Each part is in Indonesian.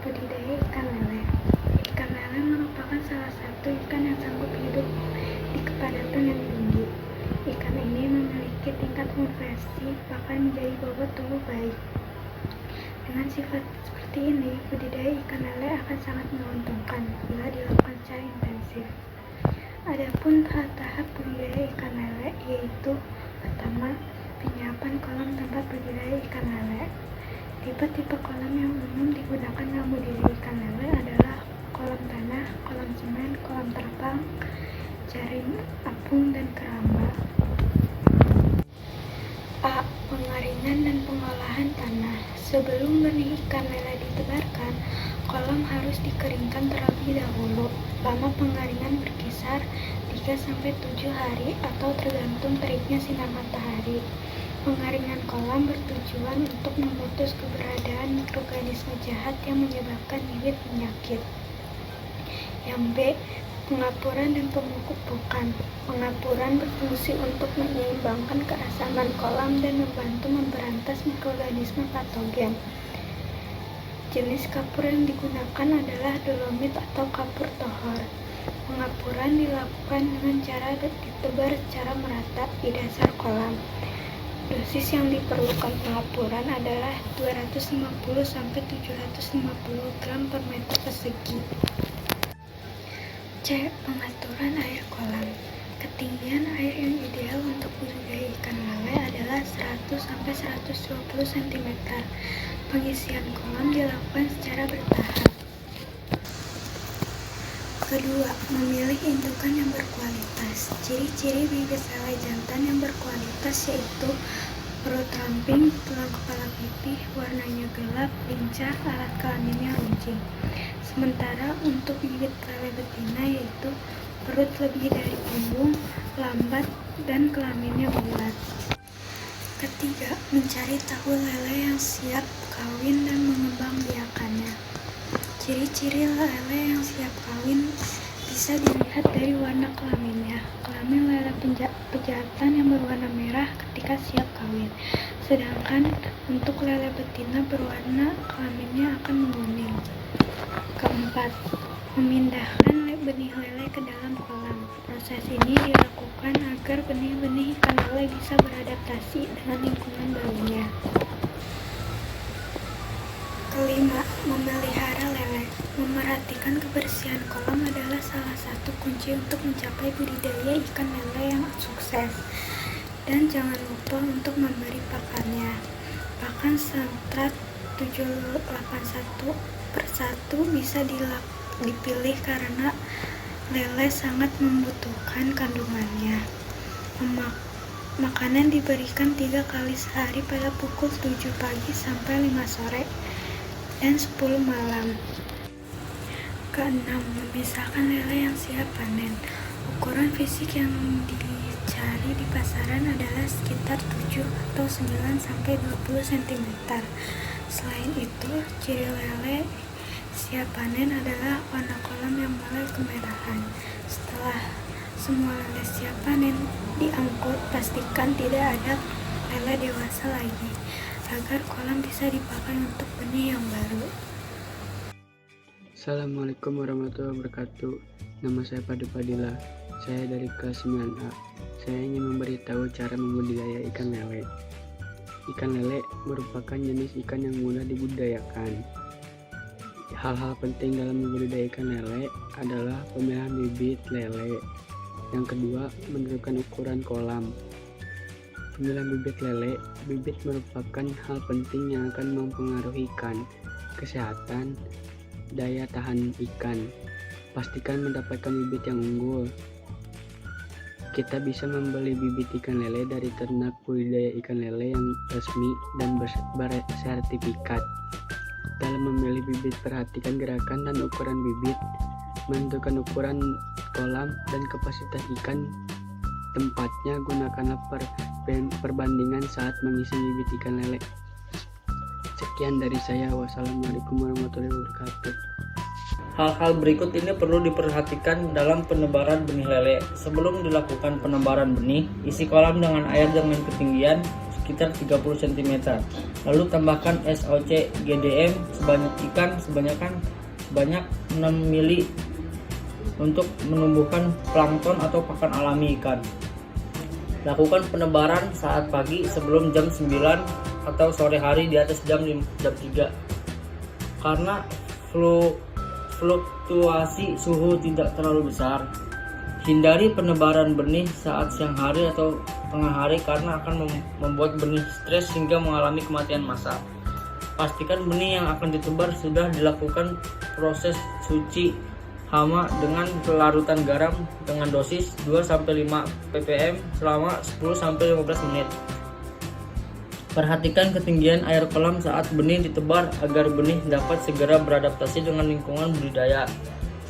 budidaya ikan lele. Ikan lele merupakan salah satu ikan yang sanggup hidup di kepadatan yang tinggi. Ikan ini memiliki tingkat konversi bahkan menjadi bobot tumbuh baik. Dengan sifat seperti ini, budidaya ikan lele akan sangat menguntungkan bila dilakukan secara intensif. Adapun tahap budidaya ikan lele yaitu pertama, penyiapan kolam tempat budidaya ikan lele. Tipe-tipe kolam yang umum digunakan dalam budidaya ikan lele adalah kolam tanah, kolam semen, kolam terbang, jaring apung, dan keramba. A. Pengaringan dan pengolahan tanah. Sebelum benih ikan lele ditebarkan, kolam harus dikeringkan terlebih dahulu. Lama pengaringan berkisar 3-7 hari atau tergantung teriknya sinar matahari. Pengaringan kolam bertujuan untuk memutus keberadaan mikroorganisme jahat yang menyebabkan bibit penyakit. Yang B. Pengapuran dan pemupukan. Pengapuran berfungsi untuk menyeimbangkan keasaman kolam dan membantu memberantas mikroorganisme patogen. Jenis kapur yang digunakan adalah dolomit atau kapur tohor. Pengapuran dilakukan dengan cara ditebar secara merata di dasar kolam. Dosis yang diperlukan pengapuran adalah 250-750 gram per meter persegi. C. Pengaturan air kolam. Ketinggian air yang ideal untuk budidaya ikan lele adalah 100-120 cm. Pengisian kolam dilakukan secara bertahap. Kedua, memilih indukan yang berkualitas. Ciri-ciri bibit lele jantan yang berkualitas yaitu perut ramping, tulang kepala pipih, warnanya gelap, lincah, alat kelaminnya runcing. Sementara untuk bibit lele betina yaitu perut lebih dari punggung, lambat, dan kelaminnya bulat. Ketiga, mencari tahu lele yang siap kawin dan mengembang biakannya. Ciri-ciri lele yang siap kawin bisa dilihat dari warna kelaminnya. Kelamin lele pejantan yang berwarna merah ketika siap kawin. Sedangkan untuk lele betina berwarna kelaminnya akan menguning. Keempat, memindahkan benih lele ke dalam kolam. Proses ini dilakukan agar benih-benih ikan lele bisa beradaptasi dengan lingkungan barunya. Kelima, memelihara lele. Memerhatikan kebersihan kolam adalah salah satu kunci untuk mencapai budidaya ikan lele yang sukses. Dan jangan lupa untuk memberi pakannya. Pakan Sentrat 781/1 bisa dipilih karena lele sangat membutuhkan kandungannya. Makanan diberikan 3 kali sehari pada pukul 7 pagi sampai 5 sore dan 10 malam. Keenam, memisahkan lele yang siap panen. Ukuran fisik yang dicari di pasaran adalah sekitar 7 atau 9 sampai 20 cm. Selain itu, ciri lele siap panen adalah warna kolam yang mulai kemerahan. Setelah semua lele siap panen diangkut, pastikan tidak ada lele dewasa lagi, agar kolam bisa dipakai untuk benih yang baru. Assalamualaikum warahmatullahi wabarakatuh. Nama saya Padu Padilla. Saya dari kelas 9A. Saya ingin memberitahu cara membudidaya ikan lele. Ikan lele merupakan jenis ikan yang mudah dibudidayakan. Hal-hal penting dalam membudidaya ikan lele adalah pemilihan bibit lele. Yang kedua, menentukan ukuran kolam. Pemilihan bibit lele. Bibit merupakan hal penting yang akan mempengaruhi ikan, kesehatan, daya tahan ikan. Pastikan mendapatkan bibit yang unggul. Kita bisa membeli bibit ikan lele dari ternak budidaya ikan lele yang resmi dan bersertifikat. Dalam memilih bibit, perhatikan gerakan dan ukuran bibit, menentukan ukuran kolam dan kapasitas ikan. Tempatnya gunakanlah perbandingan saat mengisi bibit ikan lele. Sekian dari saya. Wassalamualaikum warahmatullahi wabarakatuh. Hal-hal berikut ini perlu diperhatikan dalam penebaran benih lele. Sebelum dilakukan penebaran benih, isi kolam dengan air dengan ketinggian sekitar 30 cm. Lalu tambahkan SOC GDM sebanyak 6 mili untuk menumbuhkan plankton atau pakan alami ikan. Lakukan penebaran saat pagi sebelum jam 9 atau sore hari di atas jam 3. Karena fluktuasi suhu tidak terlalu besar, hindari penebaran benih saat siang hari atau tengah hari karena akan membuat benih stres hingga mengalami kematian massal. Pastikan benih yang akan ditebar sudah dilakukan proses suci hama dengan pelarutan garam dengan dosis 2-5 ppm selama 10-15 menit. Perhatikan ketinggian air kolam saat benih ditebar agar benih dapat segera beradaptasi dengan lingkungan budidaya.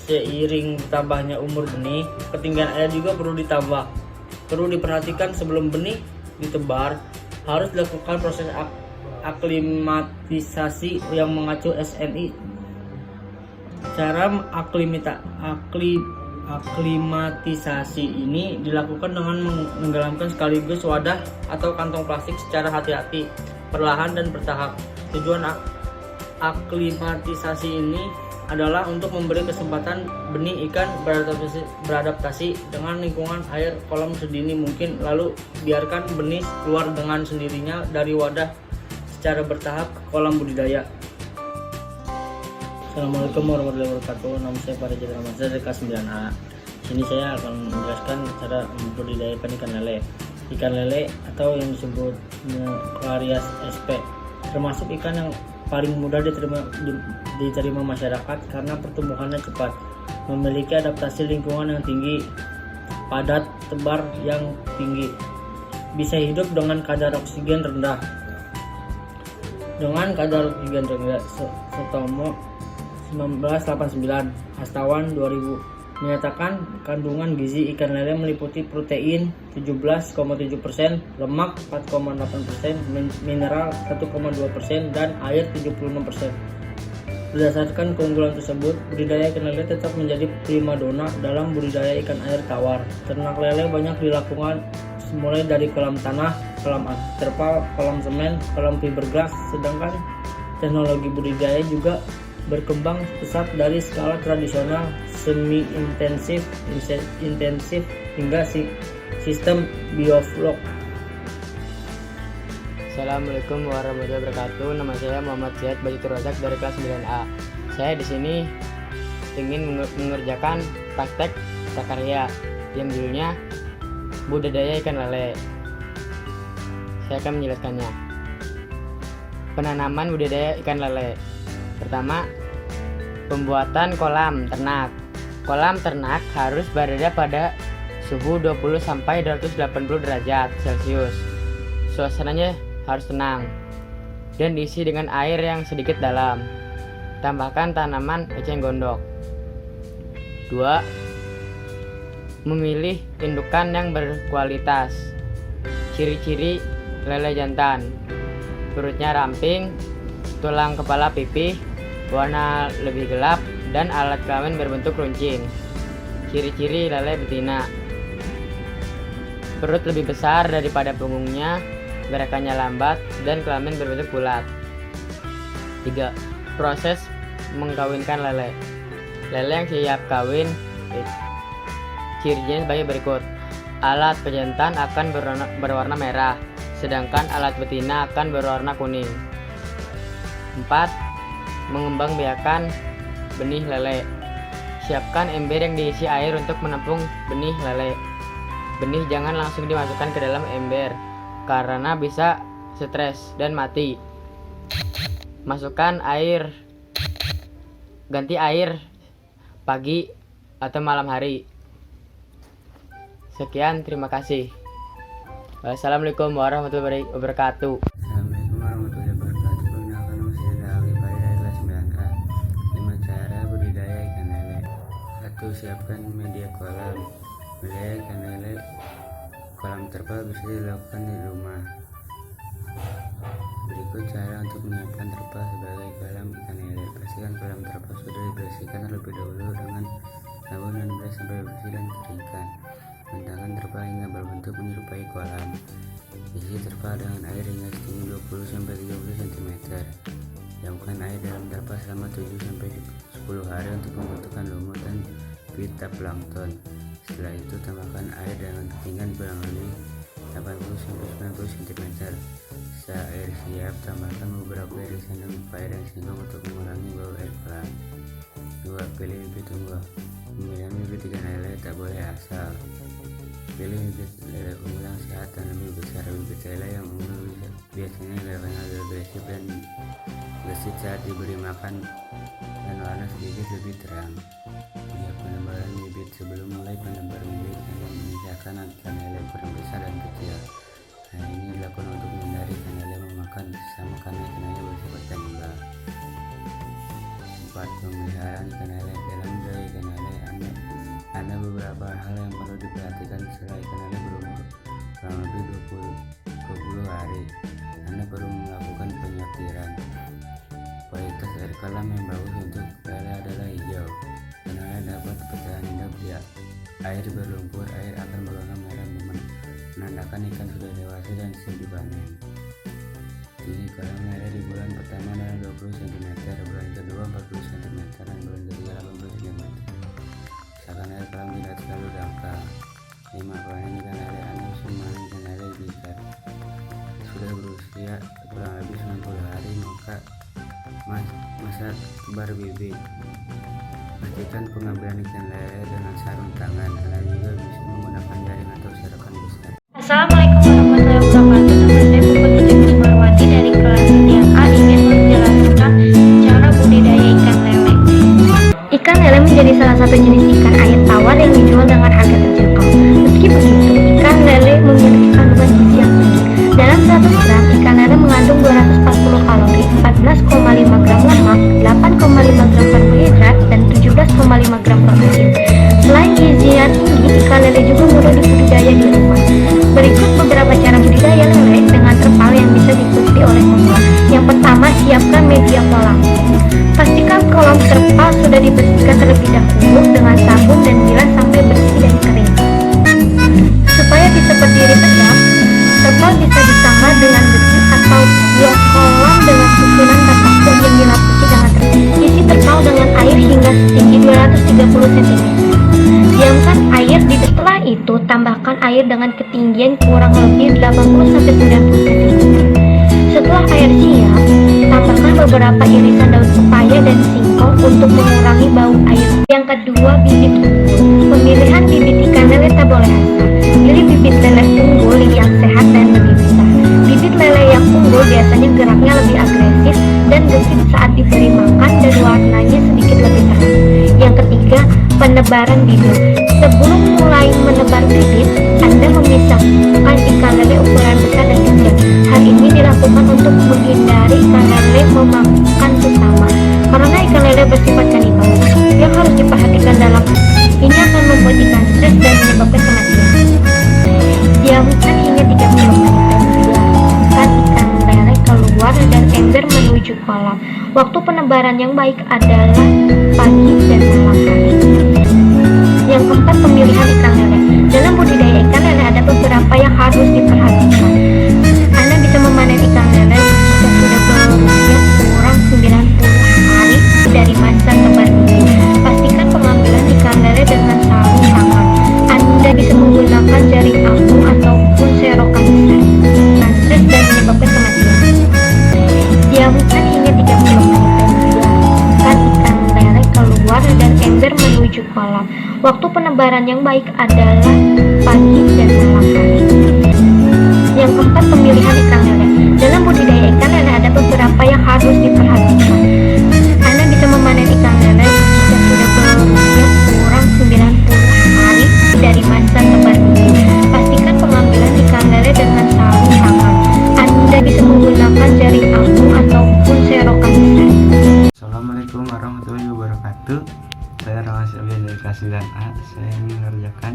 Seiring bertambahnya umur benih, ketinggian air juga perlu ditambah. Perlu diperhatikan sebelum benih ditebar, harus dilakukan proses aklimatisasi yang mengacu SNI. Cara aklimatisasi ini dilakukan dengan menenggelamkan sekaligus wadah atau kantong plastik secara hati-hati, perlahan dan bertahap. Tujuan aklimatisasi ini adalah untuk memberi kesempatan benih ikan beradaptasi dengan lingkungan air kolam sedini mungkin, lalu biarkan benih keluar dengan sendirinya dari wadah secara bertahap ke kolam budidaya. Assalamualaikum warahmatullahi wabarakatuh. Nama saya Farid Ramadhan dari kelas 9A. Sini saya akan menjelaskan cara membudidayakan ikan lele. Ikan lele atau yang disebut Clarias sp termasuk ikan yang paling mudah diterima masyarakat karena pertumbuhannya cepat, memiliki adaptasi lingkungan yang tinggi, padat, tebar yang tinggi, bisa hidup dengan kadar oksigen rendah. Sutomo 1989, Hastawan 2000 menyatakan kandungan gizi ikan lele meliputi protein 17,7%, lemak 4,8%, mineral 1,2%, dan air 76%. Berdasarkan keunggulan tersebut, budidaya ikan lele tetap menjadi primadona dalam budidaya ikan air tawar. Ternak lele banyak dilakukan mulai dari kolam tanah, kolam terpal, kolam semen, kolam fiberglass, sedangkan teknologi budidaya juga berkembang pesat dari skala tradisional, semi intensif, hingga sistem bioflok. Assalamualaikum warahmatullahi wabarakatuh. Nama saya Muhammad Syed Bajitur Razak dari kelas 9A. Saya di sini ingin mengerjakan praktek prakarya yang judulnya budidaya ikan lele. Saya akan menjelaskannya. Penanaman budidaya ikan lele. Pertama, pembuatan kolam ternak. Kolam ternak harus berada pada suhu 20-280 derajat Celcius. Suasananya harus tenang dan diisi dengan air yang sedikit dalam. Tambahkan tanaman eceng gondok. 2. Memilih indukan yang berkualitas. Ciri-ciri lele jantan: perutnya ramping, tulang kepala pipih, warna lebih gelap, dan alat kelamin berbentuk runcing. Ciri-ciri lele betina: perut lebih besar daripada punggungnya, gerakannya lambat, dan kelamin berbentuk bulat. 3. Proses mengkawinkan lele. Lele yang siap kawin, cirinya sebagai berikut. Alat pejantan akan berwarna merah, sedangkan alat betina akan berwarna kuning. 4. Mengembangbiakan benih lele. Siapkan ember yang diisi air untuk menampung benih lele. Benih jangan langsung dimasukkan ke dalam ember karena bisa stres dan mati. Masukkan air, ganti air pagi atau malam hari. Sekian, terima kasih. Wassalamualaikum warahmatullahi wabarakatuh. Assalamualaikum warahmatullahi wabarakatuh. Perkenalkan, nama saya Dawi Fahri dari kelas 9A. 5 cara budidaya ikan lele. 1. Siapkan media kolam. Budidaya ikan lele kolam terpal bisa dilakukan di rumah. Berikut cara untuk menyiapkan terpal sebagai kolam ikan lele. Pastikan kolam terpal sudah dibersihkan terlebih dahulu dengan sabun dan beras sampai bersih dan keringkan. Bentangkan terpal hingga berbentuk menyerupai kolam. Isi terpal dengan air hingga setinggi 20-30 cm. Diamkan air dalam terpal selama 7-10 hari untuk membentukkan lumut dan fitoplankton. Setelah itu tambahkan air dengan ketinggian kurang lebih 80-90 cm. Setelah air siap, tambahkan beberapa irisan pepaya dan singkong untuk mengurangi bau air kolam. 2. Pilih bibit unggul. Pemilihan bibit ikan lele tak boleh asal. Pilih bibit lele unggul yang sehat dan lebih besar. Bibit lele yang unggul biasanya gerakannya lebih agresif dan gesit saat diberi makan dan warna sedikit lebih terang. Hingga penebaran bibit. Sebelum mulai penebar bibit, Anda memisahkan ikan lele ukuran besar dan kecil. Hal ini dilakukan untuk menghindari ikan lele memakan bersama karena ikan lele bersifat kanibal. 4. Pemeliharaan ikan lele. Dalam budidaya ikan lele ada beberapa hal yang perlu diperhatikan setelah ikan lele berumur kurang lebih 20 hari. Anda perlu melakukan penyetiran. Kualitas air kolam yang bagus untuk lele adalah hijau. Ikan lele dapat bertahan hidup di air berlumpur. Air akan berwarna merah menandakan ikan sudah dewasa dan siap dipanen. Tinggi kolam lele di bulan pertama adalah 20 cm, bulan kedua 40 cm, dan bulan ketiga 80 cm. Misalkan air kolam tidak terlalu dangkal. 5. Panen ikan lele. Anda bisa memanen ikan lele jika sudah berusia kurang lebih 90 hari, maka masa tebar bibit. Pastikan pengambilan ikan lele dengan sarung tangan. Anda juga bisa menggunakan jaring atau serokan besar. Assalamualaikum warahmatullahi wabarakatuh. Nama saya Puput Putri Marwati dari kelas 3A ingin menjelaskan cara budidaya ikan lele. Ikan lele menjadi salah satu jenis ikan air tawar yang dijual dengan harga terjangkau. Meski begitu, ikan lele memiliki kandungan gizi yang tinggi. Dalam 100 gram, ikan lele mengandung 240 kalori, 14,5 gram lemak, 8,5 gram karbohidrat, dan 17,5 gram protein. Selain gizi yang tinggi, ikan lele juga mudah dibudidaya di rumah. Berikut beberapa cara budidaya lele dengan terpal yang bisa diikuti oleh pemula. Yang pertama, siapkan media kolam. Pastikan kolam terpal sudah dibersihkan terlebih dahulu dengan sabun dan bilas sampai bersih dan kering. Supaya bisa berdiri tegak, terpal bisa disangga dengan besi atau buat kolam dengan susunan batako yang dilapisi dengan terpal. Isi terpal dengan air hingga setinggi 230 cm. Diamkan air setelah itu tambahkan air dengan ketinggian kurang lebih 80-90 cm. Setelah air siap, tambahkan beberapa irisan daun pepaya dan singkong untuk mengurangi bau air. Yang kedua, bibit unggul. Pemilihan bibit ikan lele tak boleh asal. Pilih bibit lele unggul yang sehat dan lebih besar. Bibit lele yang unggul biasanya geraknya lebih agresif dan gesit saat diberi makan dan warnanya sedikit lebih terang. Yang ketiga, penebaran bibit. Sebelum mulai menebar bibit, Anda memisahkan ikan lele ukuran besar dan kecil. Hal ini dilakukan untuk menghindari ikan lele memakan sesama, karena ikan lele bersifat kanibal yang harus diperhatikan dalam ini akan membuat ikan stres dan menyebabkan kematian. Diamkan hingga 30 menit dan biarkan ikan lele keluar dan ember menuju kolam. Waktu penebaran yang baik adalah pagi dan malam hari. Yang keempat, pemilihan ikan lele. Dalam budidaya ikan lele ada beberapa yang harus diperhatikan. Anda bisa memanen ikan lele jika sudah berusia kurang 90 hari dari masa tebar bibit. Pastikan pengambilan ikan lele dengan sarung tangan. Anda bisa menggunakan jaring apung ataupun serokan besar. Stres dan menyebabkan kematian. Diamkan hingga 30 menit dan biarkan ikan lele keluar dan ember menuju kolam. Waktu penebaran yang baik adalah pagi dan malam hari. Yang keempat, pemilihan ikan lele. Dalam budidaya ikan lele ada beberapa yang harus diperhatikan. Anda bisa memanen ikan lele jika sudah berusia kurang 90 hari dari masa tebar bibit. Pastikan pengambilan ikan lele dengan sarung tangan. Anda bisa menggunakan jaring apung ataupun serokan besar. Assalamualaikum warahmatullahi wabarakatuh. Saya Rahmat Syafian dari kelas 9A. Saya mengerjakan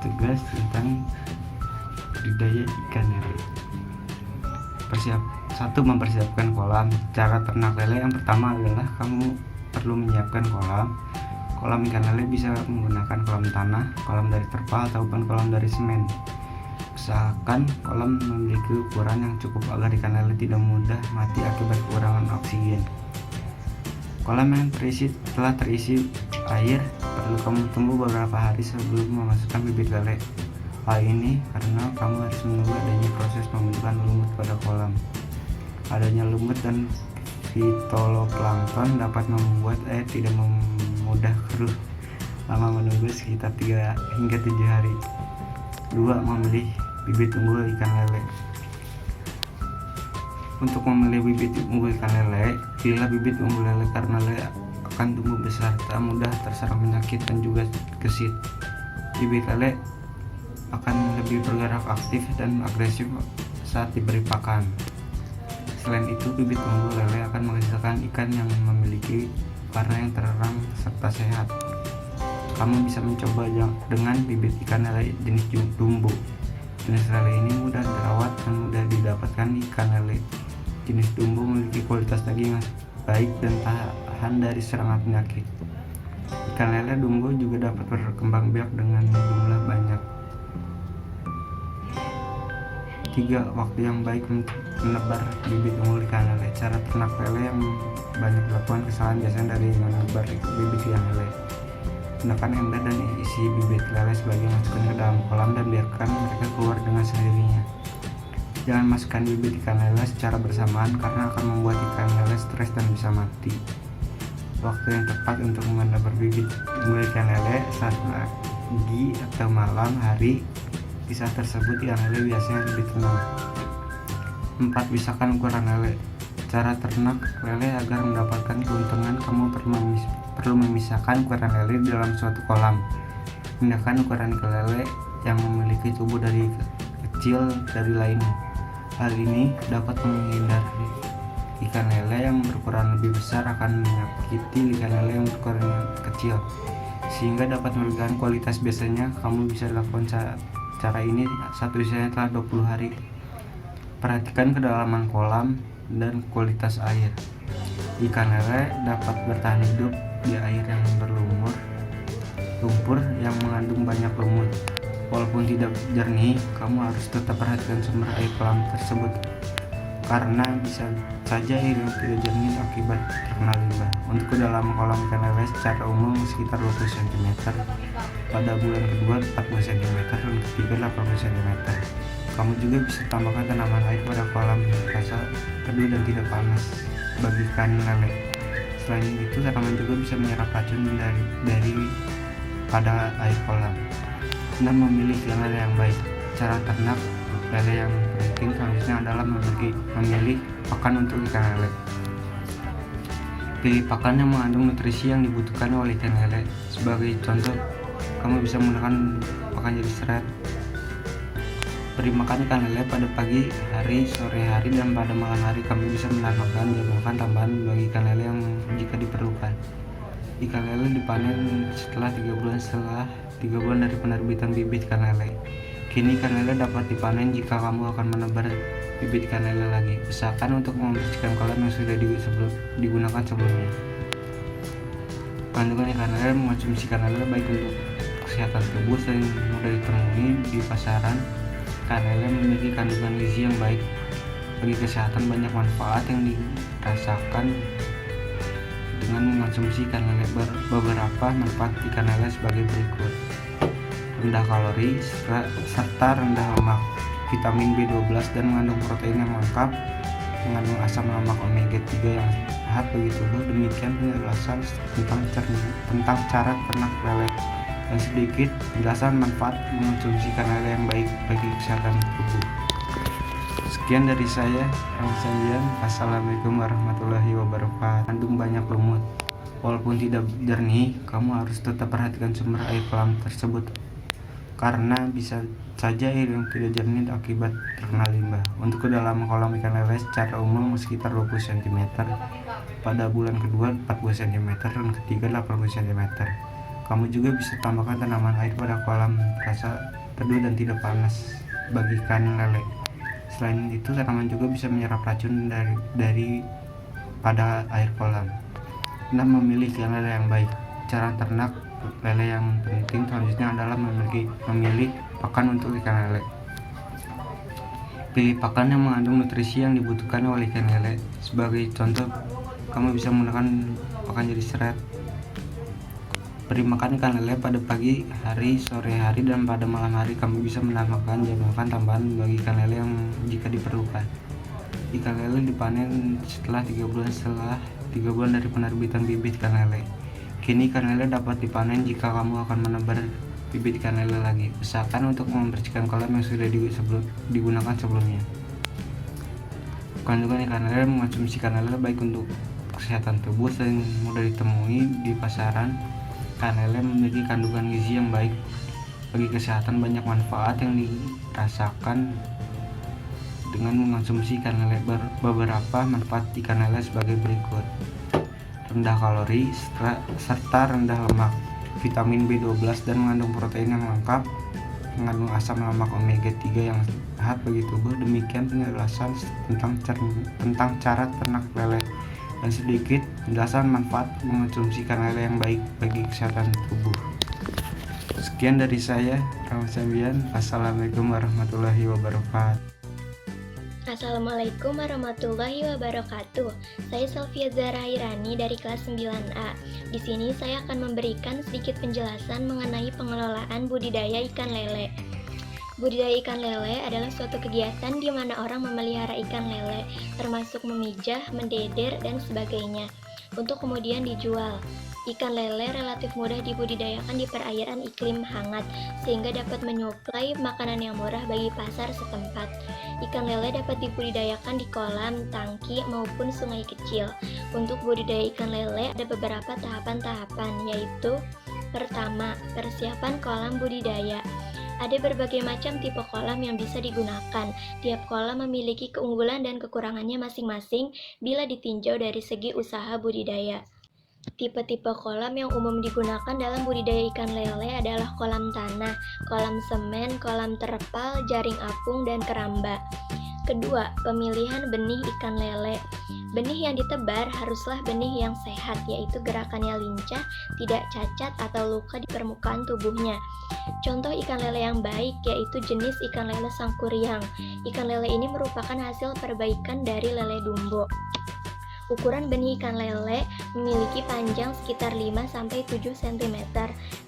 tugas tentang budidaya ikan lele. Mempersiapkan kolam. Cara ternak lele yang pertama adalah kamu perlu menyiapkan kolam. Kolam ikan lele bisa menggunakan kolam tanah, kolam dari terpal, ataupun kolam dari semen. Usahakan kolam memiliki ukuran yang cukup agar ikan lele tidak mudah mati akibat kekurangan oksigen. Kolam yang telah terisi air perlu kamu tunggu beberapa hari sebelum memasukkan bibit lele. Hal ini karena kamu harus menunggu adanya proses pembentukan lumut pada kolam. Adanya lumut dan fitoloplankton dapat membuat air tidak mudah keruh. Lama menunggu sekitar 3 hingga 7 hari. 2. Memilih bibit unggul ikan lele. Untuk memilih bibit unggul ikan lele, pilihlah bibit unggul lele karena lele akan tumbuh besar, tak mudah terserang penyakit dan juga gesit. Bibit lele akan lebih bergerak aktif dan agresif saat diberi pakan. Selain itu, bibit unggul lele akan menghasilkan ikan yang memiliki warna yang terang serta sehat. Kamu bisa mencoba dengan bibit ikan lele jenis dumbo. Jenis lele ini mudah dirawat dan mudah didapatkan. Ikan lele jenis dumbo memiliki kualitas daging yang baik dan tahan dari serangan penyakit. Ikan lele dumbo juga dapat berkembang biak dengan jumlah banyak. 3. Waktu yang baik untuk menebar bibit unggul ikan lele. Cara ternak lele yang banyak melakukan kesalahan biasanya dari menebar bibit ikan lele. Gunakan ember dan isi bibit lele sebagian masukkan ke dalam kolam dan biarkan mereka keluar dengan sendirinya. Jangan masukkan bibit ikan lele secara bersamaan karena akan membuat ikan lele stres dan bisa mati. Waktu yang tepat untuk menebar bibit unggul ikan lele saat pagi atau malam hari. Di saat tersebut ikan lele biasanya lebih tenang. 4. Pisahkan ukuran lele. Cara ternak lele agar mendapatkan keuntungan, kamu perlu memisahkan ukuran lele di dalam suatu kolam. Pindahkan ukuran ikan lele yang memiliki tubuh dari kecil dari lainnya. Hal ini dapat menghindari ikan lele yang berukuran lebih besar akan menyakiti ikan lele yang berukuran kecil, sehingga dapat memberikan kualitas. Biasanya kamu bisa lakukan cara ini saat usianya telah 20 hari. Perhatikan kedalaman kolam dan kualitas air. Ikan lele dapat bertahan hidup di air yang lumpur yang mengandung banyak lumut. Walaupun tidak jernih, kamu harus tetap perhatikan sumber air kolam tersebut karena bisa saja air yang tidak jernih akibat terkena limbah. Untuk kedalaman kolam ikan lele secara umum sekitar 20 cm. Pada bulan kedua 40 cm dan ketiga 80 cm. Kamu juga bisa tambahkan tanaman air pada kolam rasa teduh dan tidak panas bagi ikan lele. Selain itu, tanaman juga bisa menyerap racun dari pada air kolam. 6. Memilih ikan lele yang baik. Cara ternak lele yang penting selanjutnya adalah memilih pakan untuk ikan lele. Pilih pakan yang mengandung nutrisi yang dibutuhkan oleh ikan lele. Sebagai contoh, kamu bisa menggunakan pakan jenis serat. Beri makan ikan lele pada pagi hari, sore hari, dan pada malam hari. Kamu bisa menambahkan makan tambahan bagi ikan lele yang jika diperlukan. Ikan lele dipanen setelah 3 bulan dari penerbitan bibit ikan lele. Kini ikan lele dapat dipanen jika kamu akan menebar bibit ikan lele lagi. Usahakan untuk membersihkan kolam yang sudah digunakan sebelumnya. Kandungan ikan lele. Mengonsumsi ikan lele baik untuk kesehatan tubuh dan mudah ditemui di pasaran. Ikan lele memiliki kandungan gizi yang baik bagi kesehatan. Banyak manfaat yang dirasakan dengan mengonsumsi ikan lele. Beberapa manfaat ikan lele sebagai berikut: rendah kalori serta rendah lemak, vitamin B12 dan mengandung protein yang lengkap, mengandung asam lemak omega 3 yang sehat bagi tubuh. Demikian penjelasan tentang cara ternak lele dan sedikit penjelasan manfaat mengonsumsi ikan lele yang baik bagi kesehatan tubuh. Sekian dari saya, Ramsanjian. Assalamualaikum warahmatullahi wabarakatuh. Kandung banyak lumut. Walaupun tidak jernih, kamu harus tetap perhatikan sumber air kolam tersebut karena bisa saja air yang tidak jernih akibat terkena limbah. Untuk kedalaman kolam ikan lele secara umum sekitar 20 cm. Pada bulan kedua 40 cm dan ketiga 80 cm. Kamu juga bisa tambahkan tanaman air pada kolam rasa teduh dan tidak panas bagi ikan lele. Selain itu, tanaman juga bisa menyerap racun dari pada air kolam. 6. Memilih ikan lele yang baik. Cara ternak lele yang penting selanjutnya adalah memilih pakan untuk ikan lele. Pilih pakan yang mengandung nutrisi yang dibutuhkan oleh ikan lele. Sebagai contoh, kamu bisa menggunakan pakan jenis serat. Beri makan ikan lele pada pagi hari, sore hari, dan pada malam hari. Kamu bisa menambahkan jam makan tambahan bagi ikan lele yang jika diperlukan. Ikan lele dipanen setelah 3 bulan dari penerbitan bibit ikan lele. Kini ikan lele dapat dipanen jika kamu akan menebar bibit ikan lele lagi. Usahakan untuk membersihkan kolam yang sudah digunakan sebelumnya. Kandungan ikan lele. Mengonsumsi ikan lele baik untuk kesehatan tubuh dan mudah ditemui di pasaran. Ikan lele memiliki kandungan gizi yang baik bagi kesehatan. Banyak manfaat yang dirasakan dengan mengonsumsi ikan lele. Beberapa manfaat ikan lele sebagai berikut: rendah kalori serta rendah lemak, vitamin B12 dan mengandung protein yang lengkap, mengandung asam lemak omega 3 yang sehat bagi tubuh. Demikian penjelasan tentang cara ternak lele dan sedikit penjelasan manfaat mengonsumsi ikan lele yang baik bagi kesehatan tubuh. Sekian dari saya, Rahmat Sembian. Assalamualaikum warahmatullahi wabarakatuh. Assalamualaikum warahmatullahi wabarakatuh. Saya Selvia Zahra Hirani dari kelas 9A. Di sini saya akan memberikan sedikit penjelasan mengenai pengelolaan budidaya ikan lele. Budidaya ikan lele adalah suatu kegiatan di mana orang memelihara ikan lele, termasuk memijah, mendeder, dan sebagainya, untuk kemudian dijual. Ikan lele relatif mudah dibudidayakan di perairan iklim hangat, sehingga dapat menyuplai makanan yang murah bagi pasar setempat. Ikan lele dapat dibudidayakan di kolam, tangki, maupun sungai kecil. Untuk budidaya ikan lele ada beberapa tahapan-tahapan, yaitu: pertama, persiapan kolam budidaya. Ada berbagai macam tipe kolam yang bisa digunakan. Tiap kolam memiliki keunggulan dan kekurangannya masing-masing bila ditinjau dari segi usaha budidaya. Tipe-tipe kolam yang umum digunakan dalam budidaya ikan lele adalah kolam tanah, kolam semen, kolam terpal, jaring apung, dan keramba. Kedua, pemilihan benih ikan lele. Benih yang ditebar haruslah benih yang sehat, yaitu gerakannya lincah, tidak cacat atau luka di permukaan tubuhnya. Contoh ikan lele yang baik yaitu jenis ikan lele sangkuriang. Ikan lele ini merupakan hasil perbaikan dari lele dumbo. Ukuran benih ikan lele memiliki panjang sekitar 5-7 cm.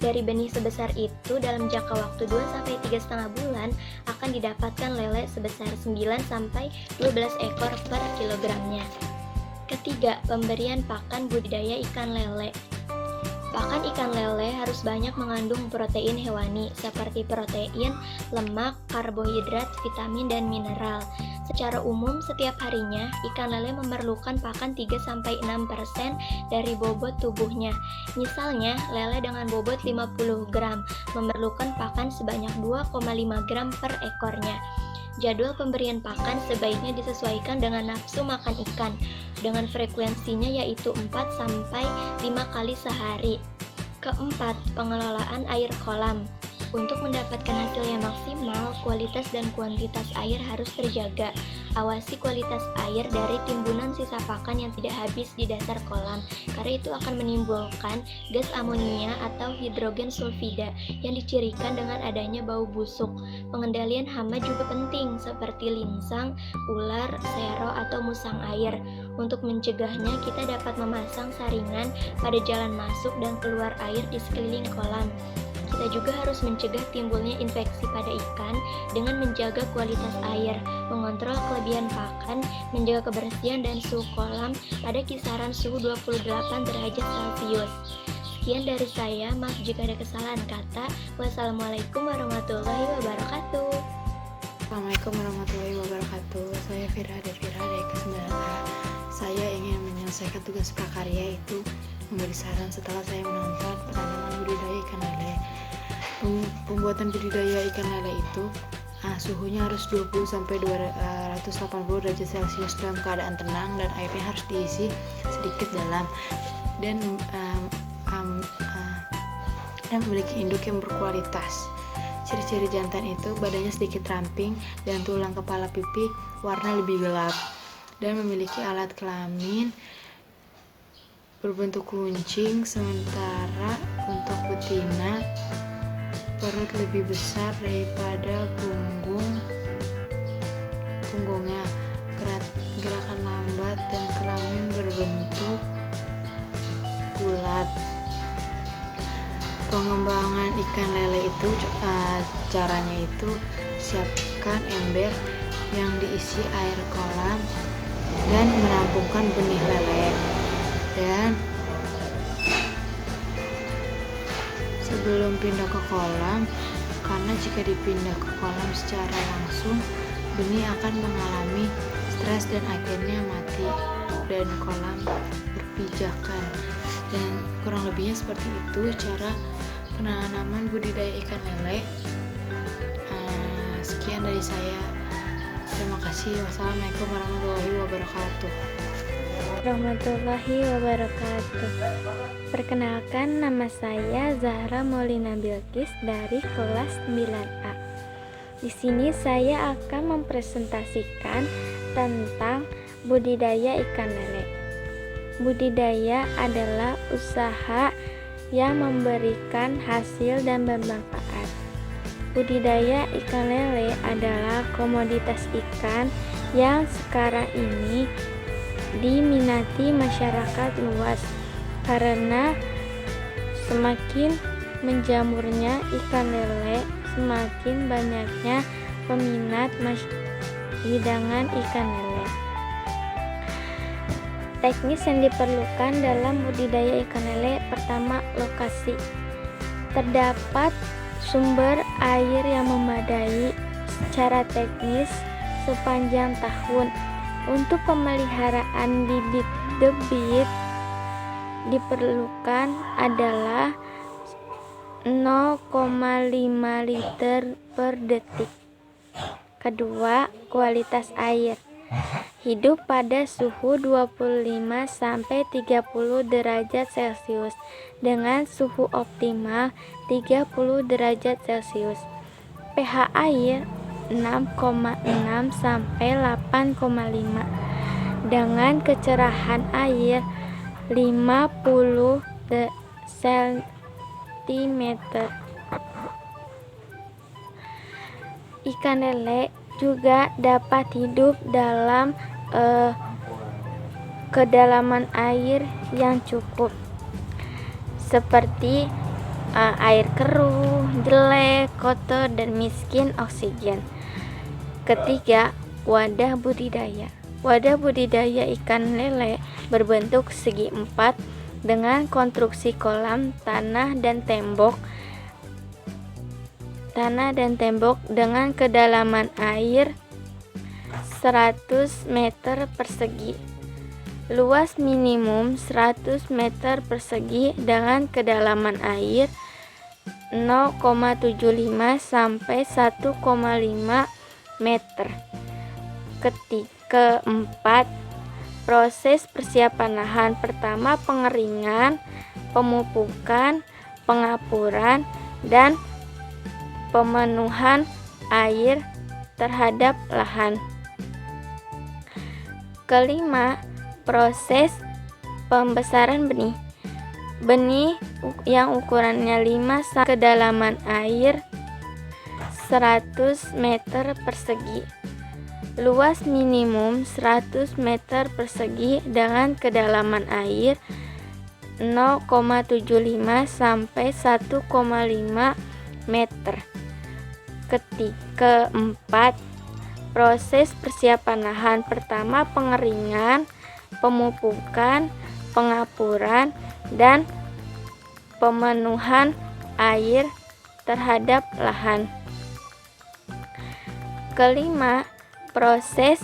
Dari benih sebesar itu, dalam jangka waktu 2-3,5 bulan akan didapatkan lele sebesar 9-12 ekor per kilogramnya. Ketiga, pemberian pakan budidaya ikan lele. Pakan ikan lele harus banyak mengandung protein hewani seperti protein, lemak, karbohidrat, vitamin, dan mineral. Secara umum, setiap harinya, ikan lele memerlukan pakan 3-6% dari bobot tubuhnya. Misalnya, lele dengan bobot 50 gram memerlukan pakan sebanyak 2,5 gram per ekornya. Jadwal pemberian pakan sebaiknya disesuaikan dengan nafsu makan ikan, dengan frekuensinya yaitu 4-5 kali sehari. Keempat, pengelolaan air kolam. Untuk mendapatkan hasil yang maksimal, kualitas dan kuantitas air harus terjaga. Awasi kualitas air dari timbunan sisa pakan yang tidak habis di dasar kolam, karena itu akan menimbulkan gas amonia atau hidrogen sulfida yang dicirikan dengan adanya bau busuk. Pengendalian hama juga penting, seperti linsang, ular, sero, atau musang air. Untuk mencegahnya, kita dapat memasang saringan pada jalan masuk dan keluar air di sekeliling kolam. Kita juga harus mencegah timbulnya infeksi pada ikan dengan menjaga kualitas air, mengontrol kelebihan pakan, menjaga kebersihan dan suhu kolam pada kisaran suhu 28 derajat Celcius. Sekian dari saya, maaf jika ada kesalahan kata. Wassalamualaikum warahmatullahi wabarakatuh. Assalamualaikum warahmatullahi wabarakatuh. Saya Fira Devira dari kelas 9A. Saya ingin menyelesaikan tugas prakarya, itu memberi saran setelah saya menonton penanaman budidaya ikan lele. Pembuatan budidaya ikan lele itu suhunya harus 20-280 derajat Celcius dalam keadaan tenang, dan airnya harus diisi sedikit dalam, dan memiliki induk yang berkualitas. Ciri-ciri jantan itu badannya sedikit ramping dan tulang kepala pipi warna lebih gelap, dan memiliki alat kelamin berbentuk runcing, sementara untuk betina perut lebih besar daripada punggung punggungnya. Gerakan lambat dan kelamin berbentuk bulat. Pengembangan ikan lele itu caranya itu siapkan ember yang diisi air kolam dan menampungkan benih lele. Dan sebelum pindah ke kolam, karena jika dipindah ke kolam secara langsung, benih akan mengalami stres dan akhirnya mati dan kolam berpijakan. Dan kurang lebihnya seperti itu cara penanaman budidaya ikan lele. Sekian dari saya. Terima kasih. Wassalamualaikum warahmatullahi wabarakatuh. Warahmatullahi wabarakatuh. Perkenalkan, nama saya Zahra Maulina Bilqis dari kelas 9A. Di sini saya akan mempresentasikan tentang budidaya ikan lele. Budidaya adalah usaha yang memberikan hasil dan bermanfaat. Budidaya ikan lele adalah komoditas ikan yang sekarang ini diminati masyarakat luas karena semakin menjamurnya ikan lele, semakin banyaknya peminat hidangan ikan lele. Teknis yang diperlukan dalam budidaya ikan lele: pertama, lokasi. Terdapat sumber air yang memadai secara teknis sepanjang tahun. Untuk pemeliharaan bibit debit diperlukan adalah 0,5 liter per detik. Kedua, kualitas air. Hidup pada suhu 25-30 derajat Celcius dengan suhu optimal 30 derajat Celcius. pH air 6,6 sampai 8,5 dengan kecerahan air 50 cm. Ikan lele juga dapat hidup dalam kedalaman air yang cukup, seperti air keruh, jelek, kotor, dan miskin oksigen. Ketiga, wadah budidaya. Wadah budidaya ikan lele berbentuk segi empat dengan konstruksi kolam, tanah dan tembok dengan kedalaman air 100 meter persegi. Luas minimum 100 meter persegi dengan kedalaman air 0,75 sampai 1,5 meter. Keempat, proses persiapan lahan. Pertama, pengeringan, pemupukan, pengapuran, dan pemenuhan air terhadap lahan. Kelima, proses pembesaran benih. Benih yang ukurannya 5 cm, kedalaman air 100 meter persegi. Luas minimum 100 meter persegi dengan kedalaman air 0,75 sampai 1,5 meter. Keempat, proses persiapan lahan. Pertama, pengeringan, pemupukan, pengapuran, dan pemenuhan air terhadap lahan. Kelima, proses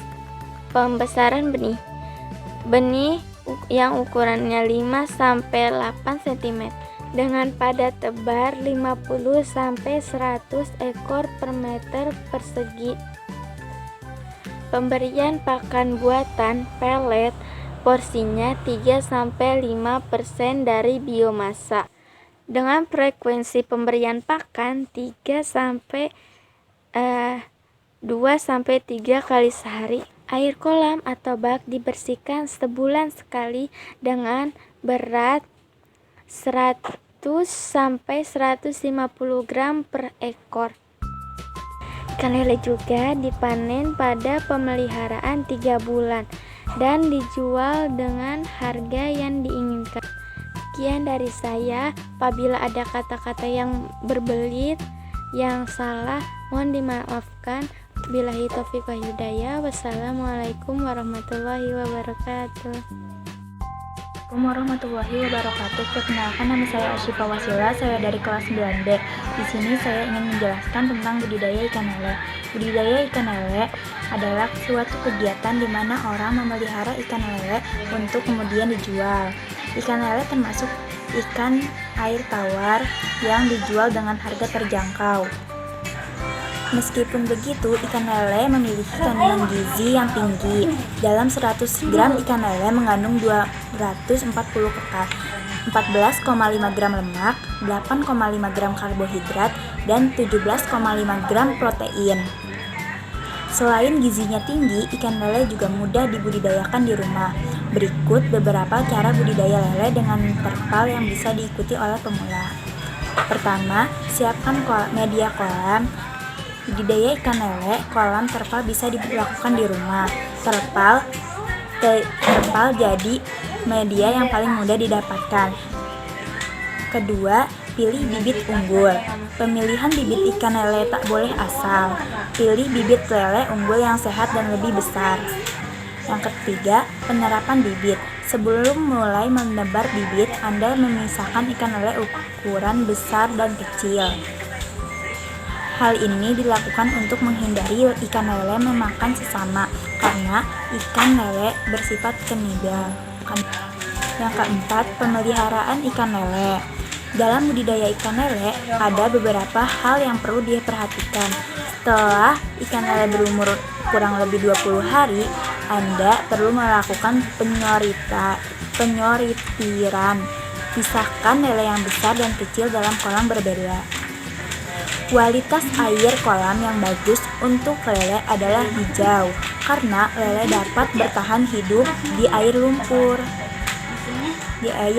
pembesaran benih. Benih yang ukurannya 5 sampai 8 cm dengan padat tebar 50 sampai 100 ekor per meter persegi. Pemberian pakan buatan pelet, porsinya 3-5% dari biomasa dengan frekuensi pemberian pakan 2-3 kali sehari. Air kolam atau bak dibersihkan sebulan sekali dengan berat 100-150 gram per ekor. Ikan lele juga dipanen pada pemeliharaan 3 bulan dan dijual dengan harga yang diinginkan. Sekian dari saya. Apabila ada kata-kata yang berbelit, yang salah, mohon dimaafkan. Billahi taufiq wal hidayah. Wassalamualaikum warahmatullahi wabarakatuh. Assalamualaikum warahmatullahi wabarakatuh. Perkenalkan, nama saya Asyifa Wasila, saya dari kelas 9B. Di sini saya ingin menjelaskan tentang budidaya ikan lele. Budidaya ikan lele adalah suatu kegiatan di mana orang memelihara ikan lele untuk kemudian dijual. Ikan lele termasuk ikan air tawar yang dijual dengan harga terjangkau. Meskipun begitu, ikan lele memiliki kandungan gizi yang tinggi. Dalam 100 gram ikan lele mengandung 240 kcal, 14,5 gram lemak, 8,5 gram karbohidrat, dan 17,5 gram protein. Selain gizinya tinggi, ikan lele juga mudah dibudidayakan di rumah. Berikut beberapa cara budidaya lele dengan terpal yang bisa diikuti oleh pemula. Pertama, siapkan media kolam. Budidaya ikan lele, kolam terpal bisa dilakukan di rumah. Terpal jadi media yang paling mudah didapatkan. Kedua, pilih bibit unggul. Pemilihan bibit ikan lele tak boleh asal. Pilih bibit lele unggul yang sehat dan lebih besar. Yang ketiga, penerapan bibit. Sebelum mulai menebar bibit, Anda memisahkan ikan lele ukuran besar dan kecil. Hal ini dilakukan untuk menghindari ikan lele memakan sesama, karena ikan lele bersifat kanibal. Yang keempat, pemeliharaan ikan lele. Dalam budidaya ikan lele, ada beberapa hal yang perlu diperhatikan. Setelah ikan lele berumur kurang lebih 20 hari, Anda perlu melakukan penyortiran. Pisahkan lele yang besar dan kecil dalam kolam berbeda. Kualitas air kolam yang bagus untuk lele adalah hijau, karena lele dapat bertahan hidup di air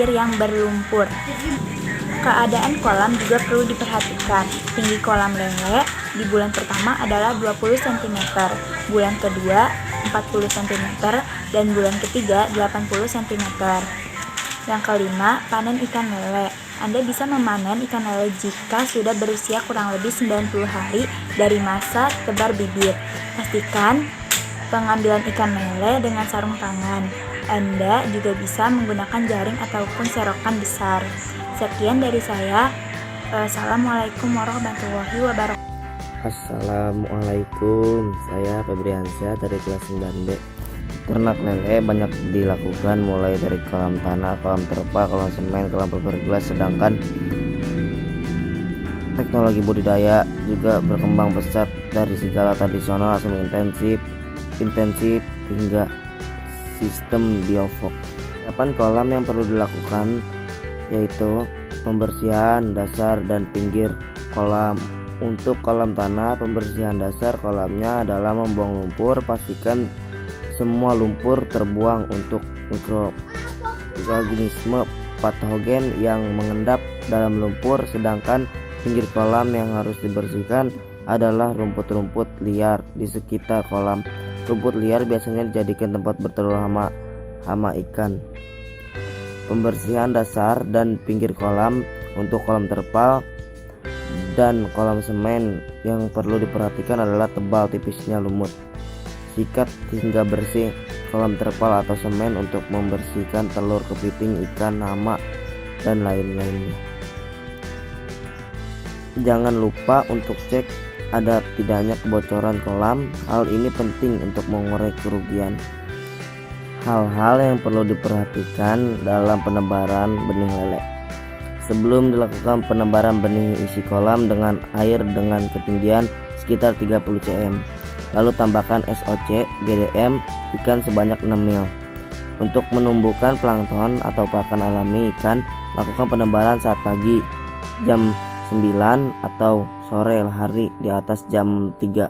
yang berlumpur. Keadaan kolam juga perlu diperhatikan. Tinggi kolam lele di bulan pertama adalah 20 cm, bulan kedua 40 cm, dan bulan ketiga 80 cm. Yang kelima, panen ikan lele. Anda bisa memanen ikan lele jika sudah berusia kurang lebih 90 hari dari masa tebar bibit. Pastikan pengambilan ikan lele dengan sarung tangan. Anda juga bisa menggunakan jaring ataupun serokan besar. Sekian dari saya. Assalamualaikum warahmatullahi wabarakatuh. Assalamualaikum, saya Febriansyah dari kelas 9B. Ternak lele banyak dilakukan mulai dari kolam tanah, kolam terpal, kolam semen, kolam fiberglass. Sedangkan teknologi budidaya juga berkembang pesat dari segala tradisional langsung intensif hingga sistem biofok. Persiapan kolam yang perlu dilakukan yaitu pembersihan dasar dan pinggir kolam. Untuk kolam tanah, pembersihan dasar kolamnya adalah membuang lumpur. Pastikan semua lumpur terbuang untuk mikroorganisme patogen yang mengendap dalam lumpur. Sedangkan pinggir kolam yang harus dibersihkan adalah rumput-rumput liar di sekitar kolam. Rumput liar biasanya dijadikan tempat bertelur hama ikan. Pembersihan dasar dan pinggir kolam. Untuk kolam terpal dan kolam semen yang perlu diperhatikan adalah tebal tipisnya lumut. Sikat hingga bersih kolam terpal atau semen untuk membersihkan telur, kepiting, ikan, hama, dan lain-lainnya. Jangan lupa untuk cek ada tidaknya kebocoran kolam. Hal ini penting untuk mengurai kerugian. Hal-hal yang perlu diperhatikan dalam penebaran benih lele. Sebelum dilakukan penebaran benih, isi kolam dengan air dengan ketinggian sekitar 30 cm. Lalu tambahkan SOC, GDM, ikan sebanyak 6 ml. Untuk menumbuhkan plankton atau pakan alami ikan, lakukan penebaran saat pagi jam 9 atau sore hari di atas jam 3.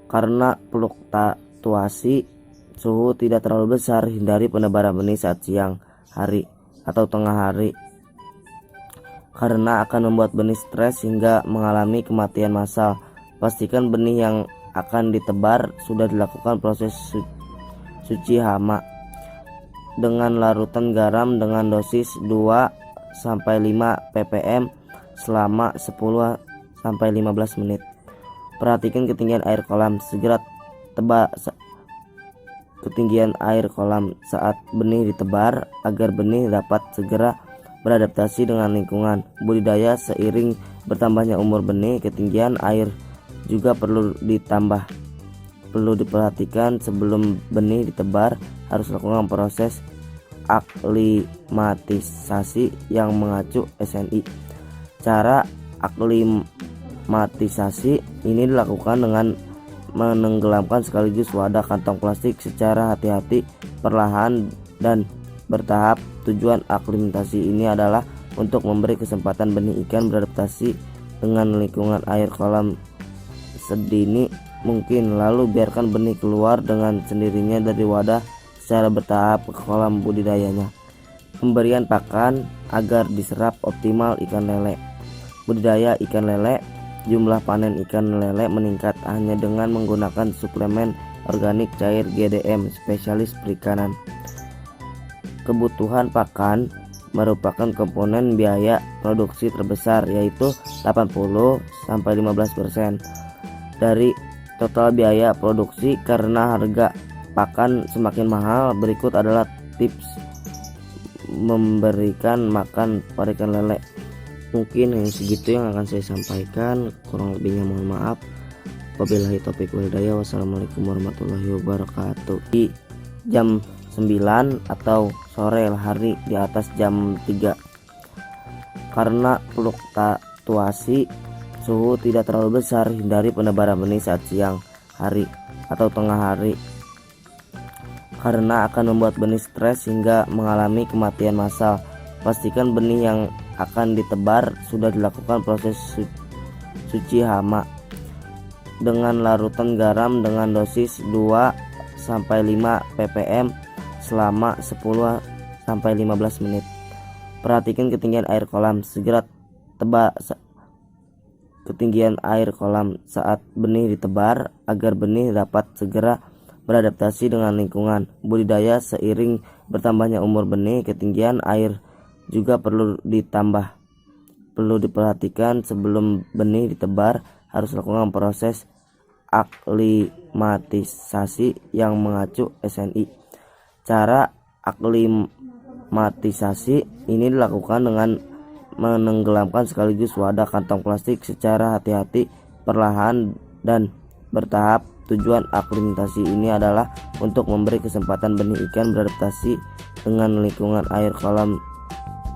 Karena fluktuasi suhu tidak terlalu besar, hindari penebaran benih saat siang hari atau tengah hari, karena akan membuat benih stres hingga mengalami kematian massal. Pastikan benih yang akan ditebar sudah dilakukan proses suci hama dengan larutan garam dengan dosis 2-5 ppm selama 10-15 menit. Perhatikan ketinggian air kolam. Segera tebak ketinggian air kolam saat benih ditebar agar benih dapat segera beradaptasi dengan lingkungan budidaya. Seiring bertambahnya umur benih, ketinggian air juga perlu ditambah. Perlu diperhatikan sebelum benih ditebar harus lakukan proses aklimatisasi yang mengacu SNI. Cara aklimatisasi ini dilakukan dengan menenggelamkan sekaligus wadah kantong plastik secara hati-hati, perlahan dan bertahap. Tujuan aklimatasi ini adalah untuk memberi kesempatan benih ikan beradaptasi dengan lingkungan air kolam sedini mungkin, lalu biarkan benih keluar dengan sendirinya dari wadah secara bertahap ke kolam budidayanya. Pemberian pakan agar diserap optimal ikan lele. Budidaya ikan lele. Jumlah panen ikan lele meningkat hanya dengan menggunakan suplemen organik cair GDM spesialis perikanan. Kebutuhan pakan merupakan komponen biaya produksi terbesar, yaitu 80-15% dari total biaya produksi. Karena harga pakan semakin mahal, berikut adalah tips memberikan makan pada ikan lele. Mungkin hanya segitu yang akan saya sampaikan, kurang lebihnya mohon maaf. Wabillahi taufiq wal hidayah. Wassalamualaikum warahmatullahi wabarakatuh. Di jam 9 atau sore hari di atas jam 3, karena fluktuasi suhu tidak terlalu besar, hindari penebaran benih saat siang hari atau tengah hari karena akan membuat benih stres hingga mengalami kematian massal. Pastikan benih yang akan ditebar sudah dilakukan proses suci hama dengan larutan garam dengan dosis 2-5 ppm selama 10-15 menit. Perhatikan ketinggian air kolam. Segera tebak ketinggian air kolam saat benih ditebar agar benih dapat segera beradaptasi dengan lingkungan budidaya. Seiring bertambahnya umur benih, ketinggian air juga perlu ditambah. Perlu diperhatikan sebelum benih ditebar harus lakukan proses aklimatisasi yang mengacu SNI. Cara aklimatisasi ini dilakukan dengan menenggelamkan sekaligus wadah kantong plastik secara hati-hati, perlahan dan bertahap. Tujuan aklimatasi ini adalah untuk memberi kesempatan benih ikan beradaptasi dengan lingkungan air kolam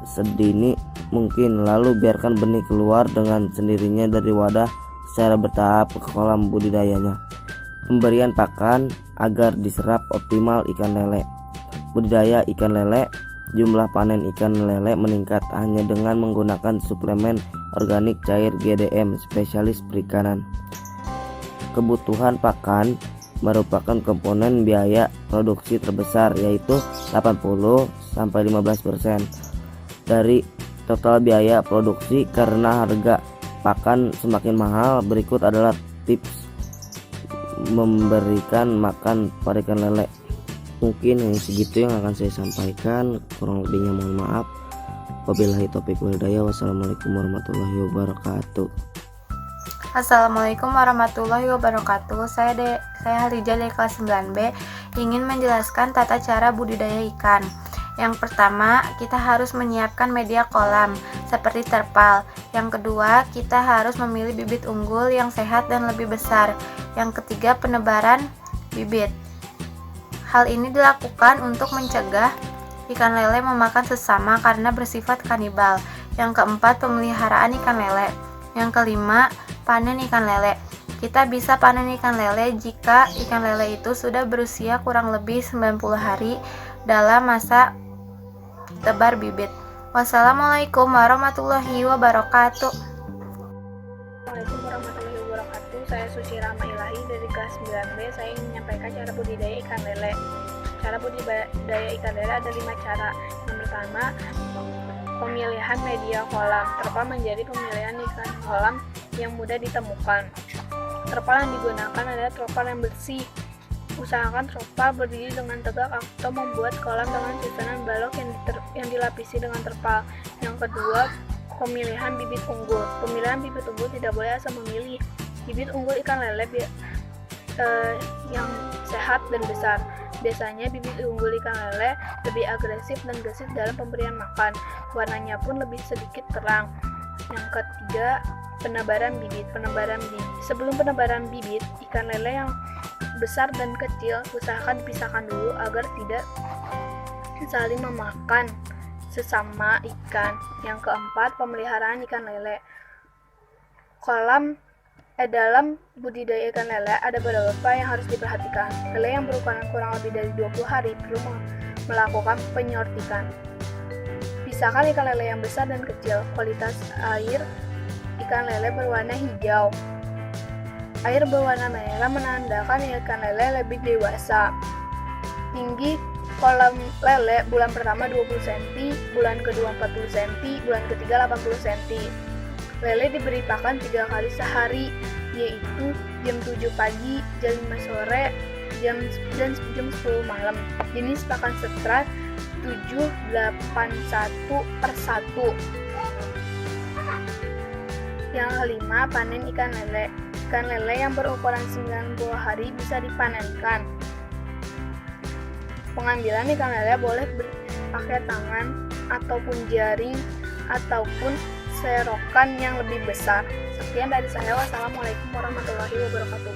sedini mungkin, lalu biarkan benih keluar dengan sendirinya dari wadah secara bertahap ke kolam budidayanya. Pemberian pakan agar diserap optimal ikan lele. Budidaya ikan lele. Jumlah panen ikan lele meningkat hanya dengan menggunakan suplemen organik cair GDM spesialis perikanan. Kebutuhan pakan merupakan komponen biaya produksi terbesar, yaitu 80-15% dari total biaya produksi. Karena harga pakan semakin mahal, berikut adalah tips memberikan makan pada ikan lele. Mungkin hanya segitu yang akan saya sampaikan, kurang lebihnya mohon maaf. Wabillahi taufiq wal hidayah. Wassalamualaikum warahmatullahi wabarakatuh. Assalamualaikum warahmatullahi wabarakatuh. Saya Halijah dari kelas 9B ingin menjelaskan tata cara budidaya ikan. Yang pertama, kita harus menyiapkan media kolam seperti terpal. Yang kedua, kita harus memilih bibit unggul yang sehat dan lebih besar. Yang ketiga, penebaran bibit. Hal ini dilakukan untuk mencegah ikan lele memakan sesama karena bersifat kanibal. Yang keempat, pemeliharaan ikan lele. Yang kelima, panen ikan lele. Kita bisa panen ikan lele jika ikan lele itu sudah berusia kurang lebih 90 hari dalam masa tebar bibit. Wassalamualaikum warahmatullahi wabarakatuh. Assalamualaikum warahmatullahi wabarakatuh. Saya Suci Rama Ilahi dari kelas 9B. Saya ingin menyampaikan cara budidaya ikan lele. Cara budidaya ikan lele ada 5 cara. Yang pertama, pemilihan media kolam. Terpal menjadi pemilihan ikan kolam yang mudah ditemukan. Terpal yang digunakan adalah terpal yang bersih. Usahakan terpal berdiri dengan tegak atau membuat kolam dengan susunan balok yang dilapisi dengan terpal. Yang kedua, pemilihan bibit unggul. Pemilihan bibit unggul tidak boleh asal memilih. Bibit unggul ikan lele yang sehat dan besar. Biasanya bibit unggul ikan lele lebih agresif dan gesit dalam pemberian makan. Warnanya pun lebih sedikit terang. Yang ketiga, penebaran bibit. Sebelum penebaran bibit, ikan lele yang besar dan kecil usahakan dipisahkan dulu agar tidak saling memakan sesama ikan. Yang keempat, pemeliharaan ikan lele. Dalam budidaya ikan lele ada beberapa yang harus diperhatikan. Lele yang berukuran kurang lebih dari 20 hari perlu melakukan penyortikan. Pisahkan ikan lele yang besar dan kecil. Kualitas air ikan lele berwarna hijau. Air berwarna merah menandakan ikan lele lebih dewasa. Tinggi kolam lele bulan pertama 20 cm, bulan kedua 40 cm, bulan ketiga 80 cm. Lele diberi pakan 3 kali sehari, yaitu jam 7 pagi, jam 5 sore, jam 10 malam. Jenis pakan setrat 781/1. Yang kelima, panen ikan lele. Ikan lele yang berukuran 90 hari bisa dipanenkan. Pengambilan ikan lele boleh pakai tangan ataupun jaring ataupun serokan yang lebih besar. Sekian dari saya. Wassalamualaikum warahmatullahi wabarakatuh.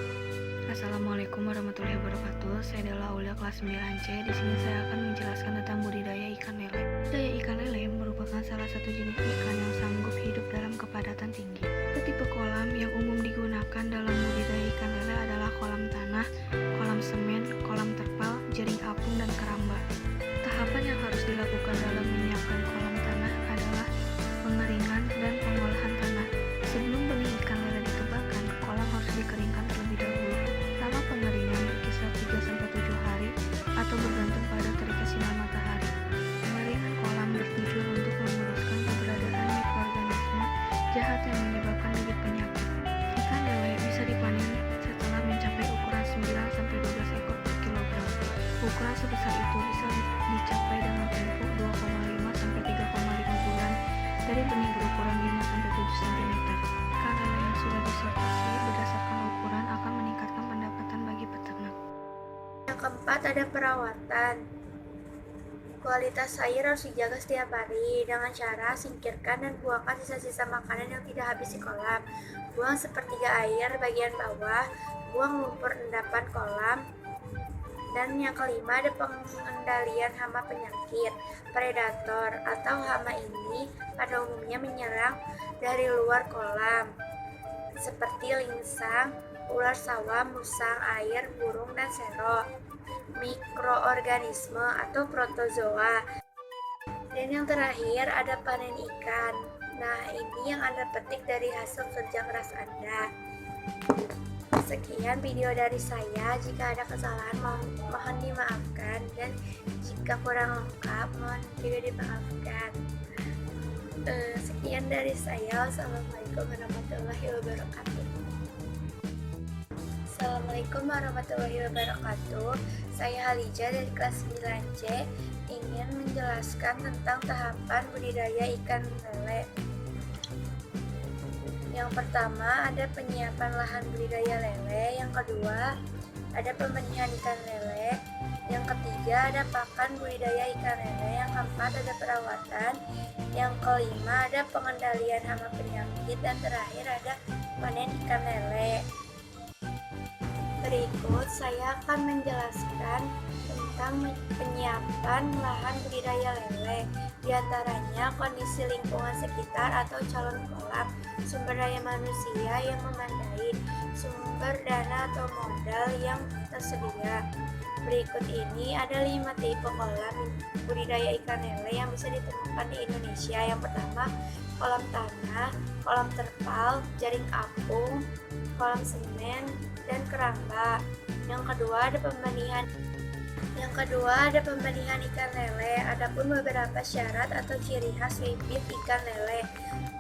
Assalamualaikum warahmatullahi wabarakatuh. Saya adalah Aulia kelas 9C. Di sini saya akan menjelaskan tentang budidaya ikan lele. Budidaya ikan lele merupakan salah satu jenis ikan yang sanggup hidup dalam kepadatan tinggi. Tipe kolam yang umum digunakan dalam budidaya ikan lele adalah kolam tanah, kolam semen, kolam terpal, jaring apung, dan keramba. Tahapan yang harus dilakukan dalam menyiapkan kolam tanah adalah pengeringan dan pengolahan tanah. Sebelum benih ikan lele ditebalkan, kolam harus dikeringkan terlebih dahulu. Lama pengeringan berkisar 3-7 hari atau bergantung pada teriknya sinar matahari. Pengeringan kolam bertujuan untuk meluruskan keberadaan mikroorganisme jahat yang menyebabkan bibit penyakit. Ikan lele bisa dipanen setelah mencapai ukuran 9-12 ekor per kilogram. Ukuran sebesar itu bisa dicapai dengan tempo 2,5-3,5 bulan dari benih berukuran 5-7 cm. Ikan lele yang sudah disortasi berdasarkan ukuran akan meningkatkan pendapatan bagi peternak. Yang keempat, ada perawatan. Kualitas air harus dijaga setiap hari dengan cara singkirkan dan buangkan sisa-sisa makanan yang tidak habis di kolam. Buang sepertiga air bagian bawah, buang lumpur endapan kolam. Dan yang kelima, ada pengendalian hama penyakit. Predator atau hama ini pada umumnya menyerang dari luar kolam, seperti lingsang, ular sawah, musang air, burung, dan sero. Mikroorganisme atau protozoa. Dan yang terakhir, ada panen ikan. Nah, ini yang Anda petik dari hasil kerja keras Anda. Sekian video dari saya. Jika ada kesalahan mohon dimaafkan, dan jika kurang lengkap mohon juga dimaafkan. Sekian dari saya. Wassalamualaikum warahmatullahi wabarakatuh. Assalamualaikum warahmatullahi wabarakatuh. Saya Halija dari kelas 9C ingin menjelaskan tentang tahapan budidaya ikan lele. Yang pertama, ada penyiapan lahan budidaya lele. Yang kedua, ada pembenihan ikan lele. Yang ketiga, ada pakan budidaya ikan lele. Yang keempat, ada perawatan. Yang kelima, ada pengendalian hama penyakit. Dan terakhir, ada panen ikan lele. Berikut saya akan menjelaskan tentang penyiapan lahan budidaya lele. Di antaranya kondisi lingkungan sekitar atau calon kolam, sumber daya manusia yang memadai, sumber dana atau modal yang tersedia. Berikut ini ada 5 tipe kolam budidaya ikan lele yang bisa ditemukan di Indonesia. Yang pertama, kolam tanah, kolam terpal, jaring apung, kolam semen, dan keramba. Yang kedua, ada pembenihan ikan lele. Adapun beberapa syarat atau ciri khas bibit ikan lele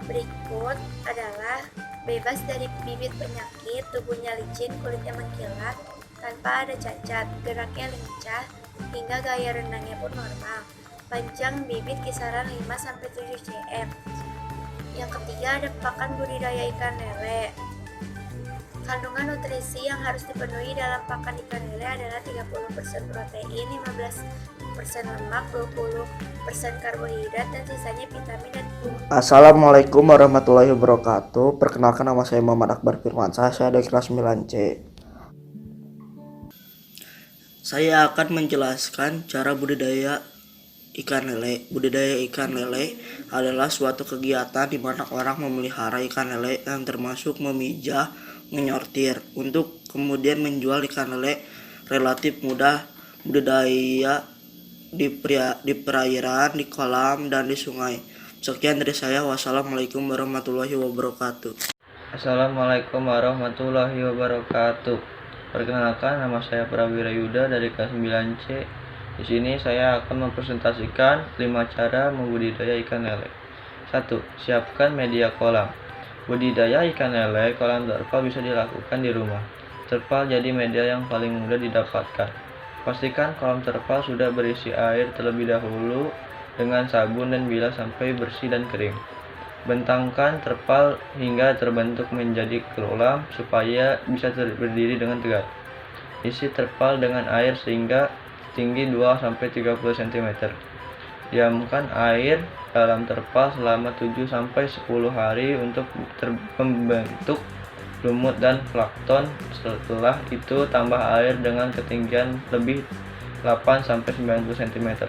berikut adalah Bebas dari bibit penyakit, tubuhnya licin, kulitnya mengkilat, tanpa ada cacat, geraknya lincah, hingga gaya renangnya pun normal. Panjang bibit kisaran 5-7 cm. Yang ketiga ada pakan budidaya ikan lele. Kandungan nutrisi yang harus dipenuhi dalam pakan ikan lele adalah 30% protein, 15% lemak, 20% karbohidrat, dan sisanya vitamin dan Assalamualaikum warahmatullahi wabarakatuh. Perkenalkan, nama saya Muhammad Akbar Firmansyah, saya dari kelas 9C. Saya akan menjelaskan cara budidaya ikan lele. Budidaya ikan lele adalah suatu kegiatan di mana orang memelihara ikan lele yang termasuk memijah, menyortir, untuk kemudian menjual ikan lele. Relatif mudah budidaya di perairan, di kolam, dan di sungai. Sekian dari saya. Wassalamualaikum warahmatullahi wabarakatuh. Assalamualaikum warahmatullahi wabarakatuh. Perkenalkan, nama saya Prawira Yuda dari kelas 9C. Di sini saya akan mempresentasikan 5 cara membudidaya ikan lele. 1. Siapkan media kolam. Budidaya ikan lele kolam terpal bisa dilakukan di rumah. Terpal jadi media yang paling mudah didapatkan. Pastikan kolam terpal sudah berisi air terlebih dahulu dengan sabun dan bilas sampai bersih dan kering. Bentangkan terpal hingga terbentuk menjadi kolam supaya bisa berdiri dengan tegak. Isi terpal dengan air sehingga tinggi 2-30 cm. Diamkan air dalam terpal selama 7-10 hari untuk membentuk lumut dan plankton. Setelah itu tambah air dengan ketinggian lebih 8-90 cm.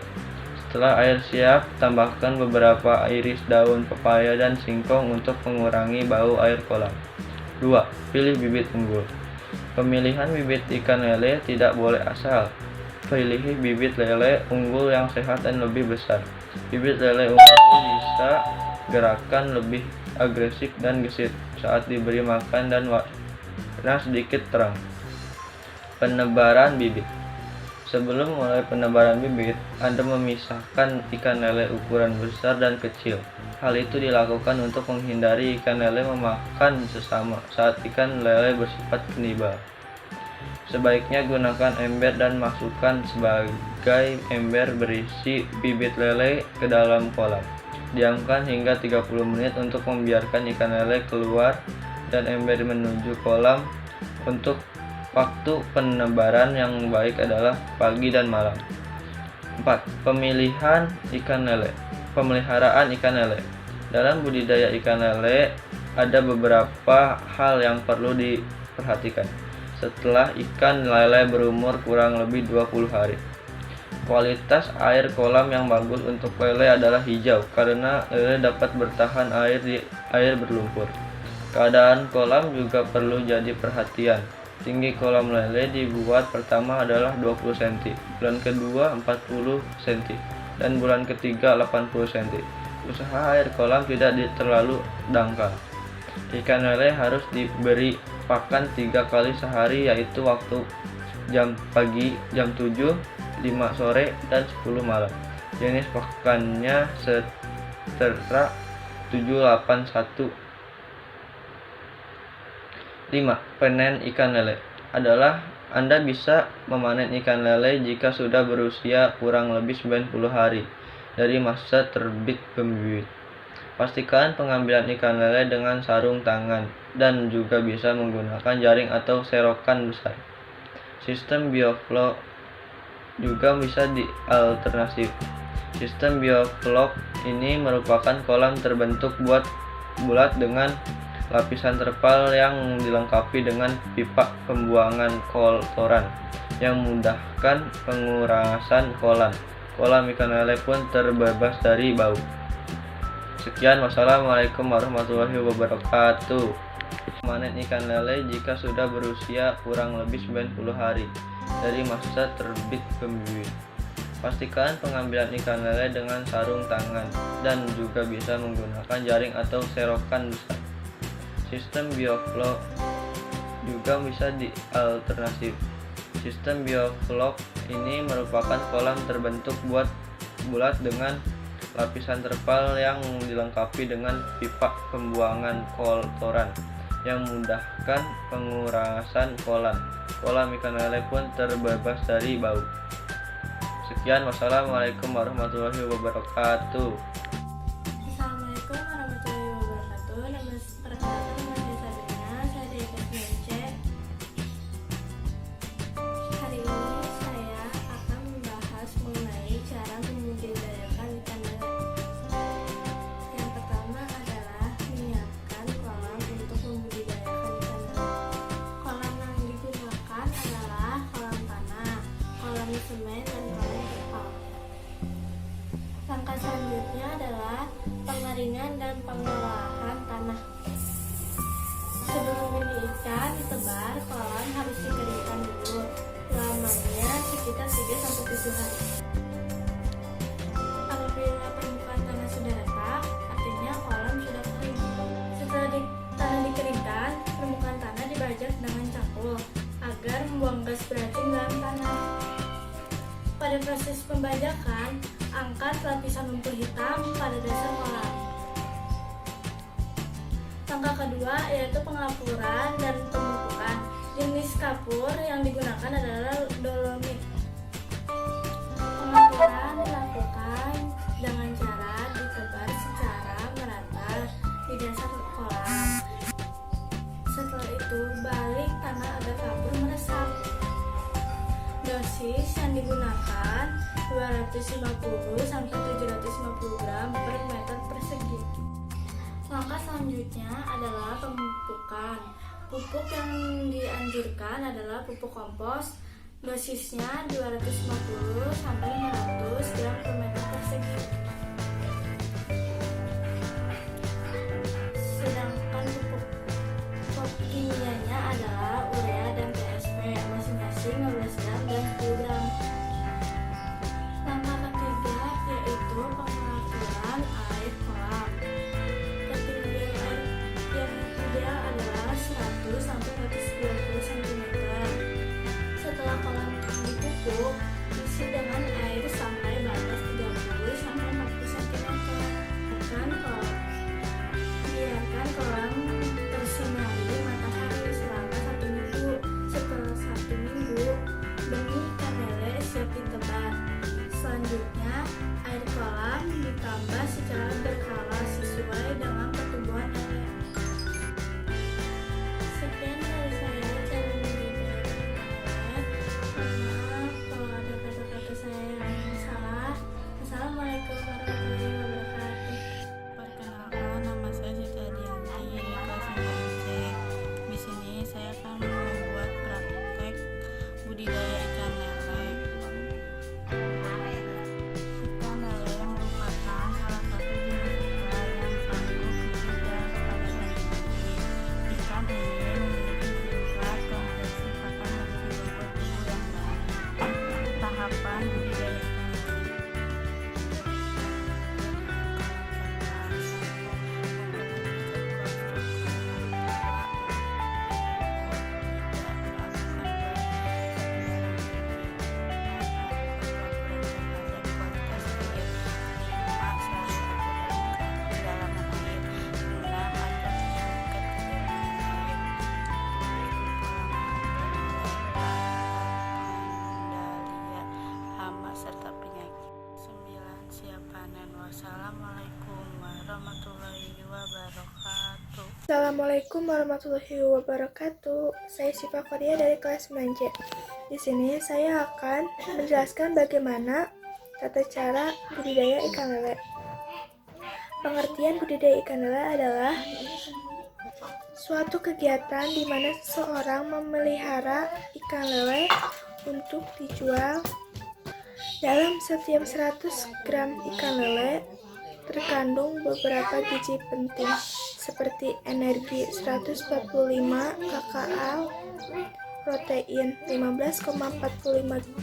Setelah air siap, tambahkan beberapa iris daun pepaya dan singkong untuk mengurangi bau air kolam. 2. Pilih bibit unggul. Pemilihan bibit ikan lele tidak boleh asal. Pilih bibit lele unggul yang sehat dan lebih besar. Bibit lele unggul bisa gerakan lebih agresif dan gesit saat diberi makan dan warna sedikit terang. Penebaran bibit. Sebelum mulai penebaran bibit, Anda memisahkan ikan lele ukuran besar dan kecil. Hal itu dilakukan untuk menghindari ikan lele memakan sesama saat ikan lele bersifat kanibal. Sebaiknya gunakan ember dan masukkan sebagai ember berisi bibit lele ke dalam kolam. Diamkan hingga 30 menit untuk membiarkan ikan lele keluar dan ember menuju kolam. Untuk waktu penebaran yang baik adalah pagi dan malam. 4. Pemilihan ikan lele. Pemeliharaan ikan lele. Dalam budidaya ikan lele ada beberapa hal yang perlu diperhatikan setelah ikan lele berumur kurang lebih 20 hari. Kualitas air kolam yang bagus untuk lele adalah hijau karena lele dapat bertahan air di air berlumpur. Keadaan kolam juga perlu jadi perhatian. Tinggi kolam lele dibuat pertama adalah 20 cm, bulan kedua 40 cm, dan bulan ketiga 80 cm. Usaha air kolam tidak terlalu dangkal. Ikan lele harus diberi pakan 3 kali sehari, yaitu waktu jam pagi, jam 7, 5 sore, dan 10 malam. Jenis pakannya setera 781. 5. Panen ikan lele adalah Anda bisa memanen ikan lele jika sudah berusia kurang lebih 90 hari dari masa terbit bibit. Pastikan pengambilan ikan lele dengan sarung tangan dan juga bisa menggunakan jaring atau serokan besar. Sistem bioflow juga bisa dialternatif. Sistem bioflow ini merupakan kolam terbentuk bulat dengan lapisan terpal yang dilengkapi dengan pipa pembuangan kotoran yang memudahkan pengurasan kolam. Kolam ikan lele pun terbebas dari bau. Sekian, wassalamualaikum warahmatullahi wabarakatuh. Memanen ikan lele jika sudah berusia kurang lebih 90 hari dari masa terbit bibit. Pastikan pengambilan ikan lele dengan sarung tangan dan juga bisa menggunakan jaring atau serokan besar. Sistem bioflow juga bisa dialternatif. Sistem bioflow ini merupakan kolam terbentuk bulat dengan lapisan terpal yang dilengkapi dengan pipa pembuangan kotoran yang memudahkan pengurasan kolam. Kolam ikan lele pun terbebas dari bau. Sekian, wassalamualaikum warahmatullahi wabarakatuh. Assalamualaikum warahmatullahi wabarakatuh. Perkenalkan nama saya Sabrina, saya dari kelas 9C. Hari ini saya akan membahas mengenai cara membudidayakan ikan lele. Yang pertama adalah menyiapkan kolam untuk membudidayakan ikan lele. Kolam yang digunakan adalah kolam tanah, kolam semen, dan kolam terpal. Langkah selanjutnya adalah pengeringan dan pengolahan tanah. Sebelum benih ikan ditebar, kolam harus dikeringkan dulu, lamanya sekitar 3-7 hari. Apabila permukaan tanah sudah retak, artinya kolam sudah kering. Setelah tanah dikeringkan, permukaan tanah dibajak dengan cangkul agar membuang gas beracun dalam tanah. Pada proses pembajakan, angkat lapisan lumpur hitam pada dasar kolam. Langkah kedua yaitu pengapuran dan pemupukan. Jenis kapur yang digunakan adalah dolomit. Pengapuran dilakukan dengan cara ditebar secara merata di dasar kolam. Setelah itu, balik tanah agar kapur meresap. Dosis yang digunakan 250-750 gram per meter persegi. Langkah selanjutnya adalah pemupukan. Pupuk yang dianjurkan adalah pupuk kompos. Dosisnya 250-500 gram per meter persegi. Sedangkan pupuk kimianya adalah urea dan TSP, masing-masing 15 gram dan 10 gram. Langkah ketiga yaitu pengaturan air kolam. Ketinggian air yang ideal adalah 100-120 cm. Setelah kolam dipupuk, isi dengan air sampai batas 30-40 cm. Biarkan kolam tersinari matahari selama 1 minggu. Setelah 1 minggu, benih ikan lele siap ditebar. Selanjutnya, air kolam ditambah secara berkala sesuai dengan pertumbuhan lele. Sekian dari saya cara membudidayakan lele. Maaf kalau ada kata-kata saya yang salah. Assalamualaikum warahmatullahi wabarakatuh. Perkenalkan, nama saya Sita Dianti dari kelas 9C. Di sini saya akan membuat praktek budidaya ikan lele. Ikan lele merupakan salah satu jenis ikan yang sanggup hidup dalam keadaan tinggi. Ikan ini memiliki tingkat kompleks akan menjadi bobot tubuh yang baik. Tahapan budidaya ikan lele. Serta penyakit. 9. Siap panen. Wassalamualaikum warahmatullahi wabarakatuh. Assalamualaikum warahmatullahi wabarakatuh. Saya Syifa Korea dari kelas 9C. Di sini saya akan menjelaskan bagaimana tata cara budidaya ikan lele. Pengertian budidaya ikan lele adalah suatu kegiatan di mana seseorang memelihara ikan lele untuk dijual. Dalam setiap 100 gram ikan lele terkandung beberapa gizi penting seperti energi 145 kcal, protein 15,45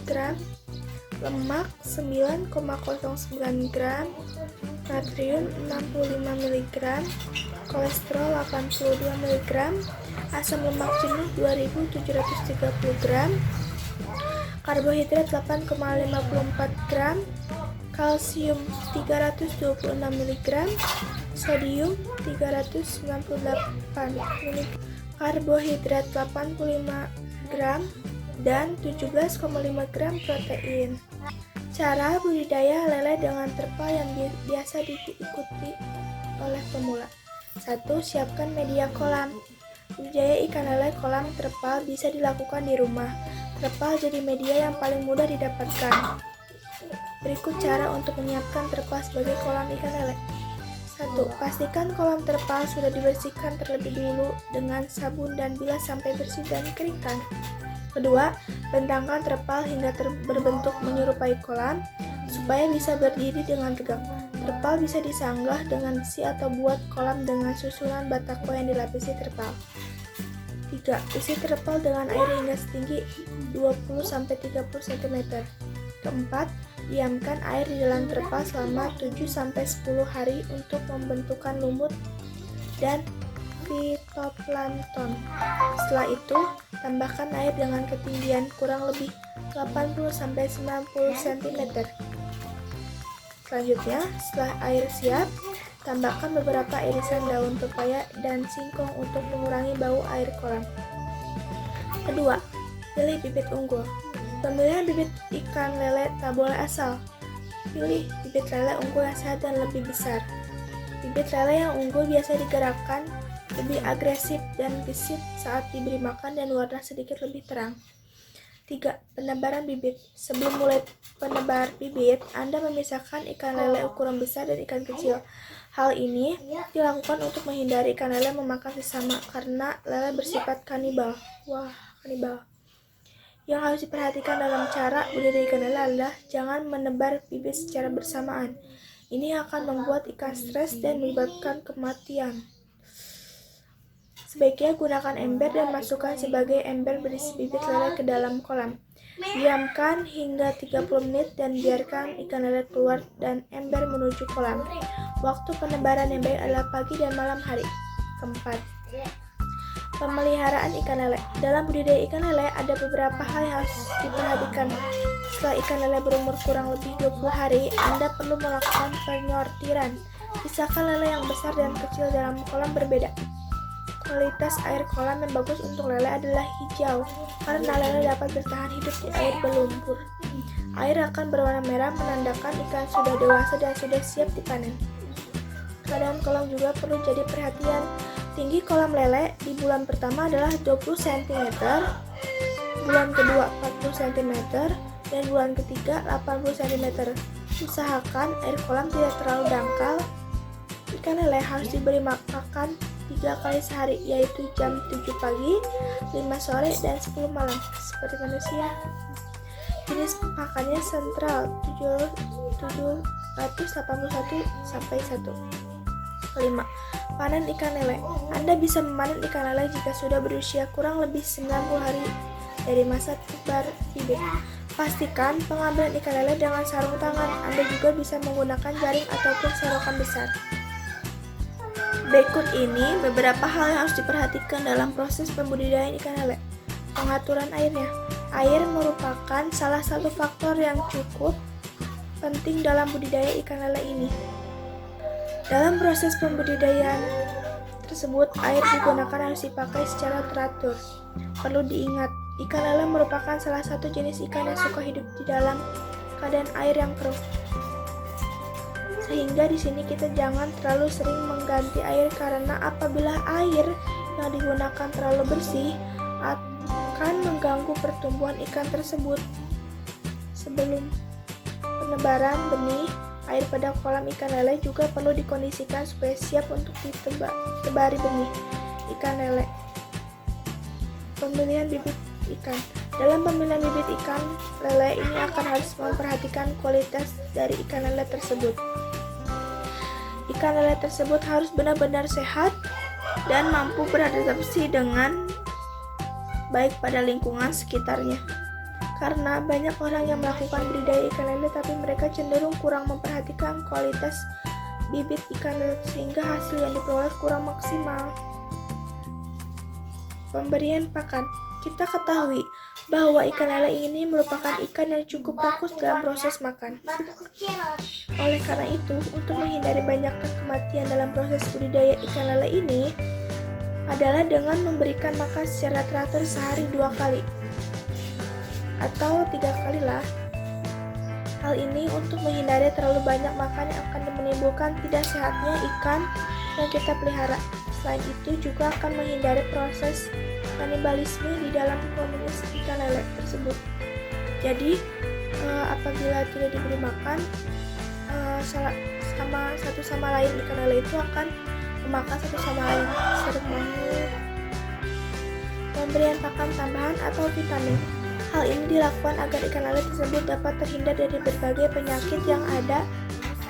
gram, lemak 9,09 gram, natrium 65 mg, kolesterol 82 mg, asam lemak jenuh 2730 gram, karbohidrat 8,54 gram, kalsium 326 mg, sodium 398 mg, karbohidrat 85 gram, dan 17,5 gram protein. Cara budidaya lele dengan terpal yang biasa diikuti oleh pemula. 1. Siapkan media kolam. Budidaya ikan lele kolam terpal bisa dilakukan di rumah. Terpal jadi media yang paling mudah didapatkan. Berikut cara untuk menyiapkan terpal sebagai kolam ikan lele. 1. Pastikan kolam terpal sudah dibersihkan terlebih dulu dengan sabun dan bilas sampai bersih dan keringkan. Kedua, bentangkan terpal hingga berbentuk menyerupai kolam supaya bisa berdiri dengan tegak. Terpal bisa disanggah dengan besi atau buat kolam dengan susunan batako yang dilapisi terpal. 3. Isi terpal dengan air hingga setinggi 20-30 cm. Keempat, diamkan air di dalam terpal selama 7-10 hari untuk membentukkan lumut dan fitoplankton. Setelah itu, tambahkan air dengan ketinggian kurang lebih 80-90 cm. Selanjutnya, setelah air siap, tambahkan beberapa irisan daun pepaya dan singkong untuk mengurangi bau air kolam. Kedua, pilih bibit unggul. Pemilihan bibit ikan lele tak boleh asal. Pilih bibit lele unggul yang sehat dan lebih besar. Bibit lele yang unggul biasa digerakkan lebih agresif dan gesit saat diberi makan dan warna sedikit lebih terang. 3. Penebaran bibit. Sebelum mulai penebar bibit, Anda memisahkan ikan lele ukuran besar dan ikan kecil. Hal ini dilakukan untuk menghindari ikan lele memakan sesama karena lele bersifat kanibal. Kanibal. Yang harus diperhatikan dalam cara budidaya ikan lele adalah jangan menebar bibit secara bersamaan. Ini akan membuat ikan stres dan menyebabkan kematian. Sebaiknya gunakan ember dan masukkan sebagai ember berisi bibit lele ke dalam kolam. Diamkan hingga 30 menit dan biarkan ikan lele keluar dan ember menuju kolam. Waktu penebaran yang baik adalah pagi dan malam hari. Keempat, pemeliharaan ikan lele. Dalam budidaya ikan lele ada beberapa hal yang harus diperhatikan. Setelah ikan lele berumur kurang lebih 20 hari, Anda perlu melakukan penyortiran. Pisahkan lele yang besar dan kecil dalam kolam berbeda. Kualitas air kolam yang bagus untuk lele adalah hijau, karena lele dapat bertahan hidup di air berlumpur. Air akan berwarna merah menandakan ikan sudah dewasa dan sudah siap dipanen. Keadaan kolam juga perlu jadi perhatian. Tinggi kolam lele di bulan pertama adalah 20 cm, bulan kedua 40 cm, dan bulan ketiga 80 cm. Usahakan air kolam tidak terlalu dangkal. Ikan lele harus diberi makan 3 kali sehari, yaitu jam 7 pagi, 5 sore, dan 10 malam, seperti manusia. Jenis makannya sentral 781-1. 5. Panen ikan lele. Anda bisa memanen ikan lele jika sudah berusia kurang lebih 90 hari dari masa tebar bibit. Pastikan pengambilan ikan lele dengan sarung tangan. Anda juga bisa menggunakan jaring ataupun serokan besar. Berikut ini beberapa hal yang harus diperhatikan dalam proses pembudidayaan ikan lele. Pengaturan airnya. Air merupakan salah satu faktor yang cukup penting dalam budidaya ikan lele ini. Dalam proses pembudidayaan tersebut, air digunakan harus dipakai secara teratur. Perlu diingat, ikan lele merupakan salah satu jenis ikan yang suka hidup di dalam keadaan air yang keruh. Sehingga di sini kita jangan terlalu sering mengganti air karena apabila air yang digunakan terlalu bersih akan mengganggu pertumbuhan ikan tersebut. Sebelum penebaran benih, air pada kolam ikan lele juga perlu dikondisikan supaya siap untuk ditebari benih ikan lele. Pemilihan bibit ikan. Dalam pemilihan bibit ikan lele ini akan harus memperhatikan kualitas dari ikan lele tersebut. Ikan lele tersebut harus benar-benar sehat dan mampu beradaptasi dengan baik pada lingkungan sekitarnya. Karena banyak orang yang melakukan budidaya ikan lele tapi mereka cenderung kurang memperhatikan kualitas bibit ikan lele sehingga hasil yang diperoleh kurang maksimal. Pemberian pakan. Kita ketahui bahwa ikan lele ini merupakan ikan yang cukup fokus dalam proses makan. Oleh karena itu, untuk menghindari banyaknya kematian dalam proses budidaya ikan lele ini adalah dengan memberikan makan secara teratur sehari 2 kali atau 3 kali lah. Hal ini untuk menghindari terlalu banyak makan yang akan menimbulkan tidak sehatnya ikan yang kita pelihara. Selain itu juga akan menghindari proses kanibalisme di dalam komunitas ikan lele tersebut. Jadi apabila tidak diberi makan, satu sama lain ikan lele itu akan memakan satu sama lain. Seru banget. Pemberian pakan tambahan atau vitamin. Hal ini dilakukan agar ikan lele tersebut dapat terhindar dari berbagai penyakit yang ada,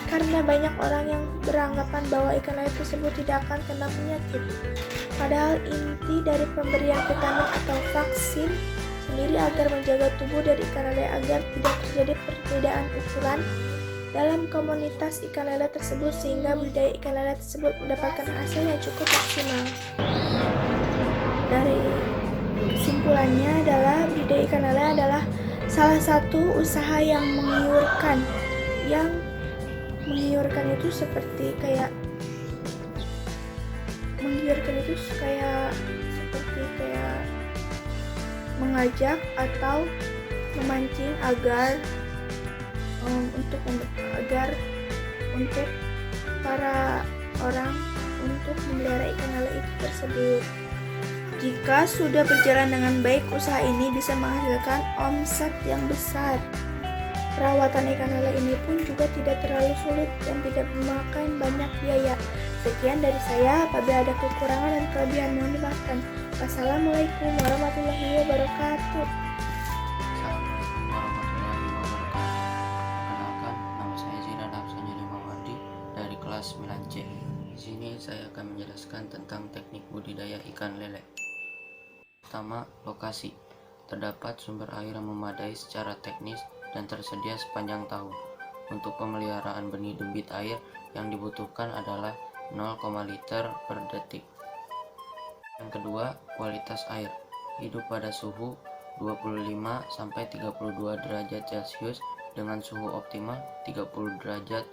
karena banyak orang yang beranggapan bahwa ikan lele tersebut tidak akan kena penyakit. Padahal inti dari pemberian vitamin atau vaksin sendiri agar menjaga tubuh dari ikan lele agar tidak terjadi perbedaan ukuran dalam komunitas ikan lele tersebut, sehingga budidaya ikan lele tersebut mendapatkan hasil yang cukup maksimal. Dari kesimpulannya adalah budidaya ikan lele adalah salah satu usaha yang menggiurkan. Yang menggiurkan itu seperti kayak mengajak atau memancing agar untuk para orang untuk memelihara ikan lele itu tersebut. Jika sudah berjalan dengan baik, usaha ini bisa menghasilkan omset yang besar. Perawatan ikan lele ini pun juga tidak terlalu sulit dan tidak memakan banyak biaya. Sekian dari saya, apabila ada kekurangan dan kelebihan mohon dimaafkan. Wassalamualaikum warahmatullahi wabarakatuh. Assalamualaikum warahmatullahi wabarakatuh. Perkenalkan, nama saya Zira Nafsanya Mawardi dari kelas 9C. Di sini saya akan menjelaskan tentang teknik budidaya ikan lele. Pertama, lokasi. Terdapat sumber air yang memadai secara teknis dan tersedia sepanjang tahun. Untuk pemeliharaan benih debit air yang dibutuhkan adalah 0,0 liter per detik. Yang kedua, kualitas air. Hidup pada suhu 25-32 derajat Celcius dengan suhu optimal 30 derajat,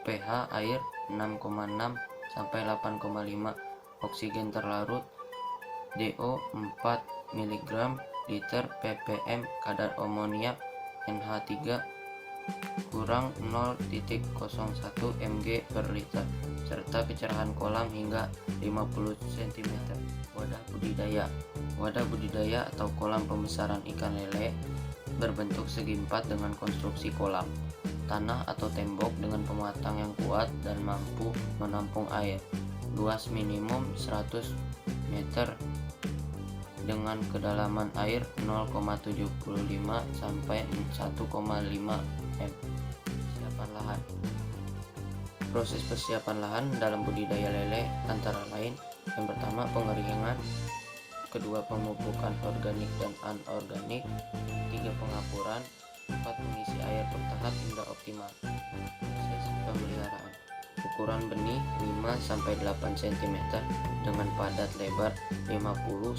pH air 6,6-8,5, oksigen terlarut DO 4 mg liter ppm, kadar amoniak NH3 kurang 0,01 mg per liter, serta kecerahan kolam hingga 50 cm. Wadah budidaya atau kolam pembesaran ikan lele berbentuk segi empat dengan konstruksi kolam, tanah atau tembok dengan pematang yang kuat dan mampu menampung air. Luas minimum 100 meter dengan kedalaman air 0,75 sampai 1,5 m. Persiapan lahan. Proses persiapan lahan dalam budidaya lele antara lain: yang pertama, pengeringan; kedua, pemupukan organik dan anorganik; tiga, pengapuran; empat, mengisi air bertahap hingga optimal. Proses pemeliharaan. Ukuran benih 5-8 cm dengan padat lebar 50-100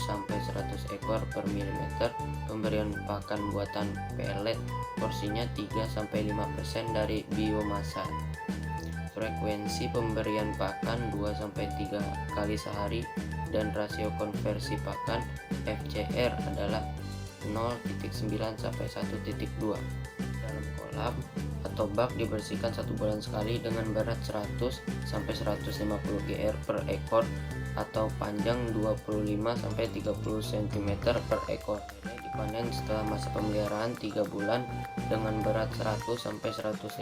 ekor per milimeter. Pemberian pakan buatan pelet, porsinya 3-5% dari biomasa. Frekuensi pemberian pakan 2-3 kali sehari dan rasio konversi pakan FCR adalah 0,9 sampai 1,2. Dalam kolam atau bak dibersihkan 1 bulan sekali dengan berat 100 sampai 150 gr per ekor atau panjang 25 sampai 30 cm per ekor. Dipanen setelah masa pemeliharaan 3 bulan dengan berat 100 sampai 150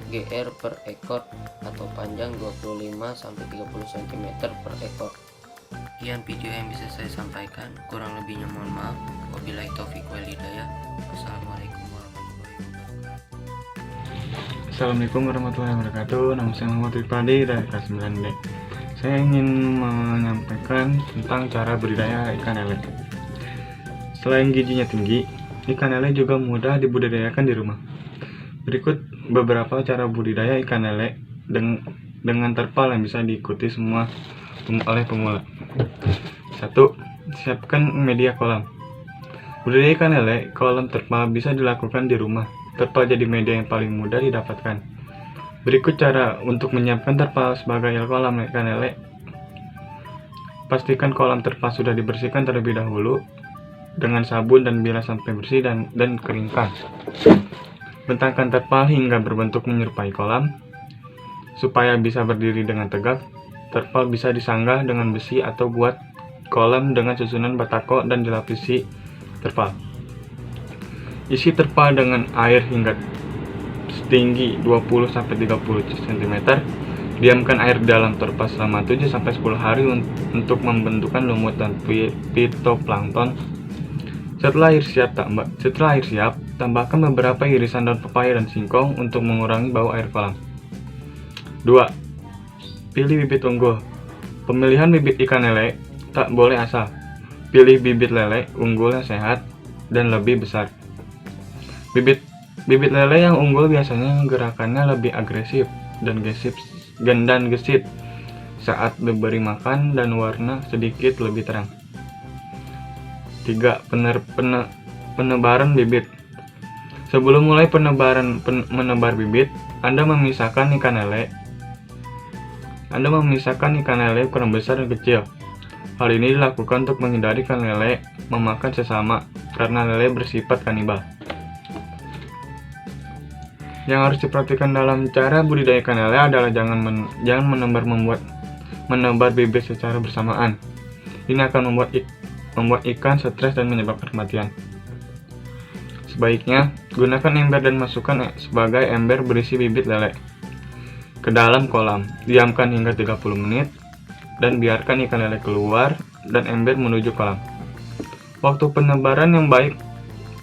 gr per ekor atau panjang 25 sampai 30 cm per ekor. Sekian video yang bisa saya sampaikan, kurang lebihnya mohon maaf. Wabillahi taufiq wal hidayah. Wassalamualaikum warahmatullahi wabarakatuh. Assalamualaikum warahmatullahi wabarakatuh. Nama saya Muhammad Rifadi dari kelas 9D. Saya ingin menyampaikan tentang cara budidaya ikan lele. Selain gizinya tinggi, ikan lele juga mudah dibudidayakan di rumah. Berikut beberapa cara budidaya ikan lele dengan terpal yang bisa diikuti semua oleh pemula. 1. Siapkan media kolam. Budidaya ikan lele kolam terpal bisa dilakukan di rumah. Terpal jadi media yang paling mudah didapatkan. Berikut cara untuk menyiapkan terpal sebagai kolam ikan lele. Pastikan kolam terpal sudah dibersihkan terlebih dahulu dengan sabun dan bilas sampai bersih dan keringkan. Bentangkan terpal hingga berbentuk menyerupai kolam. Supaya bisa berdiri dengan tegak, terpal bisa disanggah dengan besi atau buat kolam dengan susunan batako dan dilapisi terpal. Isi terpal dengan air hingga setinggi 20-30 cm. Diamkan air dalam terpal selama 7-10 hari untuk membentukkan lumut dan fitoplankton. Setelah air siap, tambahkan beberapa irisan daun pepaya dan singkong untuk mengurangi bau air kolam. 2. Pilih bibit unggul. Pemilihan bibit ikan lele tak boleh asal. Pilih bibit lele unggul yang sehat dan lebih besar. Bibit lele yang unggul biasanya gerakannya lebih agresif dan gesit saat diberi makan dan warna sedikit lebih terang. 3. Penebaran bibit. Sebelum mulai menebar bibit, Anda memisahkan ikan lele ukuran besar dan kecil. Hal ini dilakukan untuk menghindari ikan lele memakan sesama karena lele bersifat kanibal. Yang harus diperhatikan dalam cara budidaya ikan lele adalah jangan menebar bibit secara bersamaan. Ini akan membuat ikan stres dan menyebabkan kematian. Sebaiknya gunakan ember dan masukkan sebagai ember berisi bibit lele ke dalam kolam. Diamkan hingga 30 menit dan biarkan ikan lele keluar dan ember menuju kolam. Waktu penebaran yang baik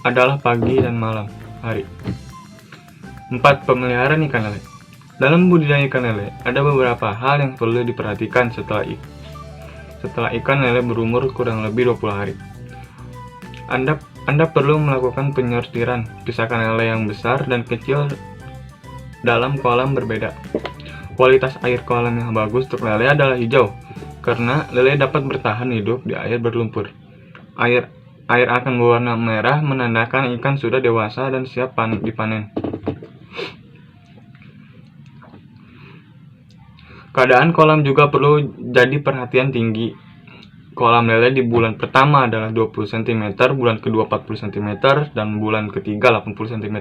adalah pagi dan malam hari. 4. Pemeliharaan ikan lele. Dalam budidaya ikan lele, ada beberapa hal yang perlu diperhatikan setelah ikan lele berumur kurang lebih 20 hari. Anda perlu melakukan penyortiran, pisahkan lele yang besar dan kecil dalam kolam berbeda. Kualitas air kolam yang bagus untuk lele adalah hijau, karena lele dapat bertahan hidup di air berlumpur. Air akan berwarna merah menandakan ikan sudah dewasa dan siap dipanen. Keadaan kolam juga perlu jadi perhatian tinggi. Kolam lele di bulan pertama adalah 20 cm, bulan kedua 40 cm, dan bulan ketiga 80 cm.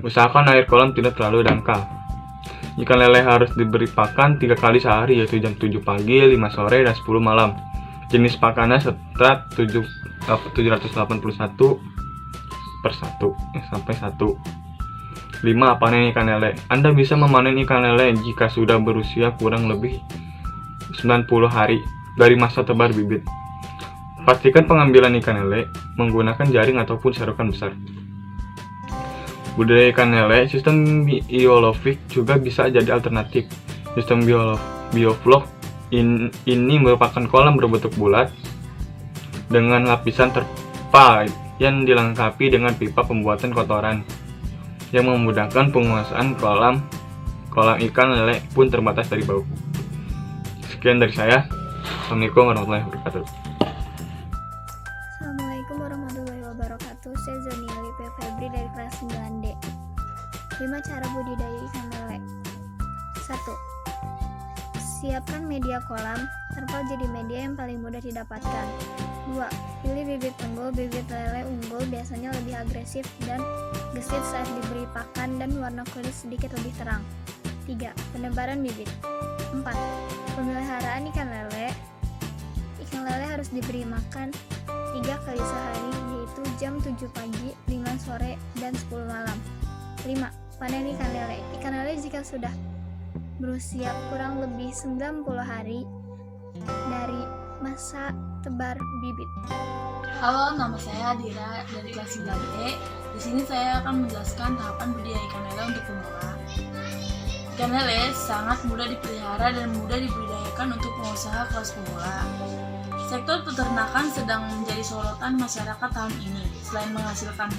Usahakan air kolam tidak terlalu dangkal. Ikan lele harus diberi pakan 3 kali sehari, yaitu jam 7 pagi, 5 sore, dan 10 malam. Jenis pakannya strat 781 per 1 sampai 1. 5. Panen ikan lele. Anda bisa memanen ikan lele jika sudah berusia kurang lebih 90 hari dari masa tebar bibit. Pastikan pengambilan ikan lele menggunakan jaring ataupun serokan besar. Budidaya ikan lele, sistem biologik juga bisa jadi alternatif. Sistem bioflok ini merupakan kolam berbentuk bulat dengan lapisan terpal yang dilengkapi dengan pipa pembuatan kotoran yang memudahkan penguasaan kolam ikan lele pun terbatas dari bau. Sekian dari saya. Assalamualaikum warahmatullahi wabarakatuh. Assalamualaikum warahmatullahi wabarakatuh. Saya Zoniali P. Febri dari kelas 9D. 5 cara budidaya ikan lele. 1. Siapkan media kolam. Terpal jadi media yang paling mudah didapatkan. 2. Pilih bibit unggul. Bibit lele unggul biasanya lebih agresif dan gesit saat diberi pakan dan warna kulit sedikit lebih terang. 3. Penebaran bibit. 4. Pemeliharaan ikan lele. Ikan lele harus diberi makan 3 kali sehari, yaitu jam 7 pagi, 5 sore, dan 10 malam. 5. Panen ikan lele. Ikan lele jika sudah berusia kurang lebih 90 hari dari masa tebar bibit. Halo, nama saya Adira dari kelas 9D. Di sini saya akan menjelaskan tahapan budidaya ikan lele untuk pemula. Ikan lele sangat mudah dipelihara dan mudah dibudidayakan untuk pengusaha kelas pemula. Sektor peternakan sedang menjadi sorotan masyarakat tahun ini. Selain menghasilkan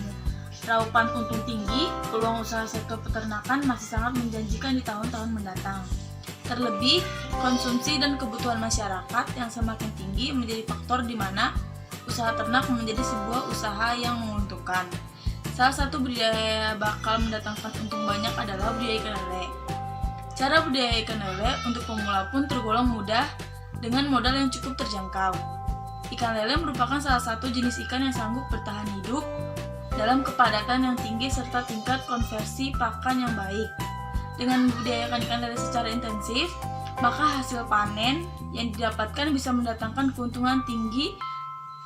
raupan untung tinggi, peluang usaha sektor peternakan masih sangat menjanjikan di tahun-tahun mendatang. Terlebih, konsumsi dan kebutuhan masyarakat yang semakin tinggi menjadi faktor di mana usaha ternak menjadi sebuah usaha yang menguntungkan. Salah satu budidaya bakal mendatangkan untung banyak adalah budidaya ikan lele. Cara budidaya ikan lele untuk pemula pun tergolong mudah dengan modal yang cukup terjangkau. Ikan lele merupakan salah satu jenis ikan yang sanggup bertahan hidup dalam kepadatan yang tinggi serta tingkat konversi pakan yang baik. Dengan membudidayakan ikan lele secara intensif, maka hasil panen yang didapatkan bisa mendatangkan keuntungan tinggi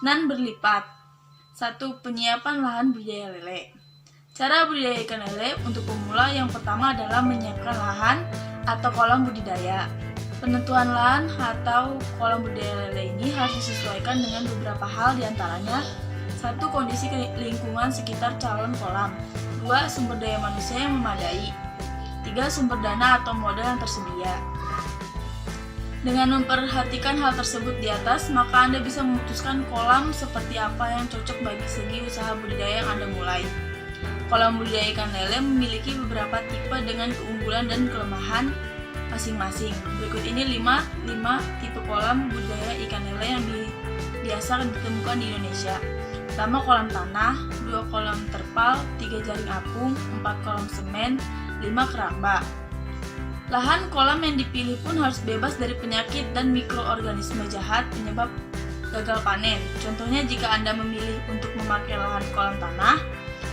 dan berlipat. 1. Penyiapan lahan budidaya lele. Cara budidaya ikan lele untuk pemula yang pertama adalah menyiapkan lahan atau kolam budidaya. Penentuan lahan atau kolam budidaya lele ini harus disesuaikan dengan beberapa hal, diantaranya 1. Kondisi lingkungan sekitar calon kolam. 2. Sumber daya manusia yang memadai. 3. Sumber dana atau modal yang tersedia. Dengan memperhatikan hal tersebut di atas, maka Anda bisa memutuskan kolam seperti apa yang cocok bagi segi usaha budidaya yang Anda mulai. Kolam budidaya ikan lele memiliki beberapa tipe dengan keunggulan dan kelemahan masing-masing. Berikut ini 5 tipe kolam budidaya ikan lele yang biasa ditemukan di Indonesia. Pertama, kolam tanah, 2 kolam terpal, 3 jaring apung, 4 kolam semen, 5 keramba. Lahan kolam yang dipilih pun harus bebas dari penyakit dan mikroorganisme jahat penyebab gagal panen. Contohnya, jika Anda memilih untuk memakai lahan kolam tanah,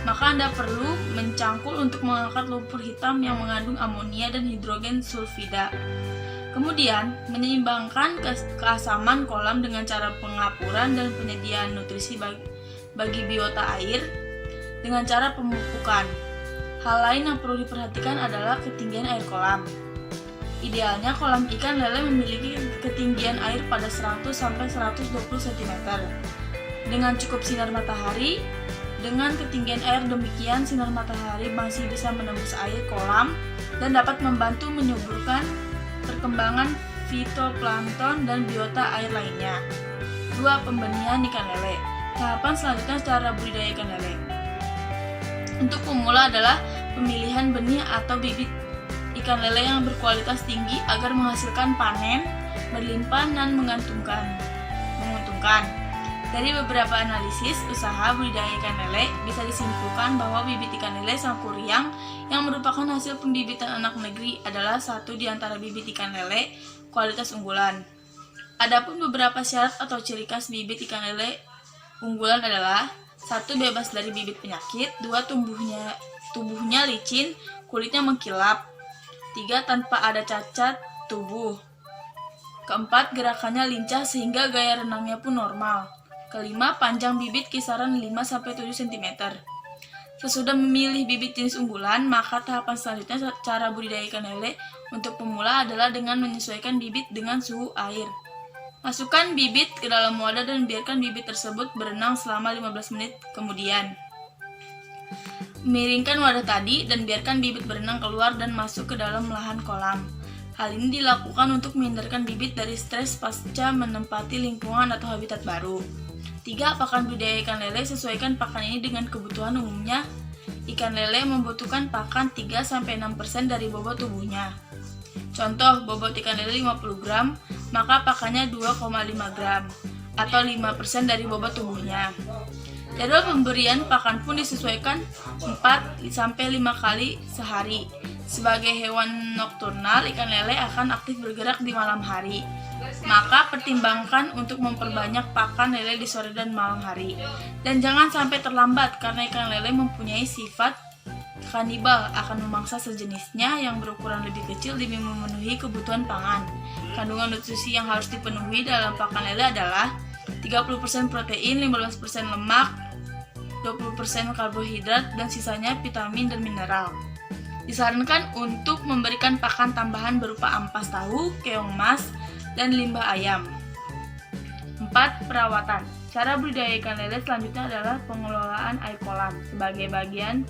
maka Anda perlu mencangkul untuk mengangkat lumpur hitam yang mengandung amonia dan hidrogen sulfida. Kemudian, menyeimbangkan keasaman kolam dengan cara pengapuran dan penyediaan nutrisi bagi biota air dengan cara pemupukan. Hal lain yang perlu diperhatikan adalah ketinggian air kolam. Idealnya kolam ikan lele memiliki ketinggian air pada 100-120 cm. Dengan cukup sinar matahari, dengan ketinggian air demikian, sinar matahari masih bisa menembus air kolam dan dapat membantu menyuburkan perkembangan fitoplankton dan biota air lainnya. 2. Pembenihan ikan lele. Tahapan selanjutnya cara budidaya ikan lele. Untuk pemula adalah pemilihan benih atau bibit ikan lele yang berkualitas tinggi agar menghasilkan panen berlimpah dan menguntungkan. Dari beberapa analisis usaha budidaya ikan lele, bisa disimpulkan bahwa bibit ikan lele Sangkuriang yang merupakan hasil pembibitan anak negeri adalah satu di antara bibit ikan lele kualitas unggulan. Adapun beberapa syarat atau ciri khas bibit ikan lele unggulan adalah 1. Bebas dari bibit penyakit. 2. Tubuhnya licin, kulitnya mengkilap. 3. Tanpa ada cacat tubuh. 4. Gerakannya lincah sehingga gaya renangnya pun normal. 5. Panjang bibit kisaran 5-7 cm. Sesudah memilih bibit jenis unggulan, maka tahapan selanjutnya cara budidaya ikan lele untuk pemula adalah dengan menyesuaikan bibit dengan suhu air. Masukkan bibit ke dalam wadah dan biarkan bibit tersebut berenang selama 15 menit kemudian. Miringkan wadah tadi dan biarkan bibit berenang keluar dan masuk ke dalam lahan kolam. Hal ini dilakukan untuk menghindarkan bibit dari stres pasca menempati lingkungan atau habitat baru. 3. Pakan budidaya ikan lele. Sesuaikan pakan ini dengan kebutuhan umumnya. Ikan lele membutuhkan pakan 3-6% dari bobot tubuhnya. Contoh, bobot ikan lele 50 gram, maka pakannya 2,5 gram atau 5% dari bobot tubuhnya. Jadwal pemberian pakan pun disesuaikan 4-5 kali sehari. Sebagai hewan nokturnal, ikan lele akan aktif bergerak di malam hari. Maka pertimbangkan untuk memperbanyak pakan lele di sore dan malam hari. Dan jangan sampai terlambat karena ikan lele mempunyai sifat kanibal, akan memangsa sejenisnya yang berukuran lebih kecil demi memenuhi kebutuhan pangan. Kandungan nutrisi yang harus dipenuhi dalam pakan lele adalah 30% protein, 15% lemak, 20% karbohidrat, dan sisanya vitamin dan mineral. Disarankan untuk memberikan pakan tambahan berupa ampas tahu, keong emas, dan limbah ayam. 4. Perawatan. Cara budidaya ikan lele selanjutnya adalah pengelolaan air kolam. Sebagai bagian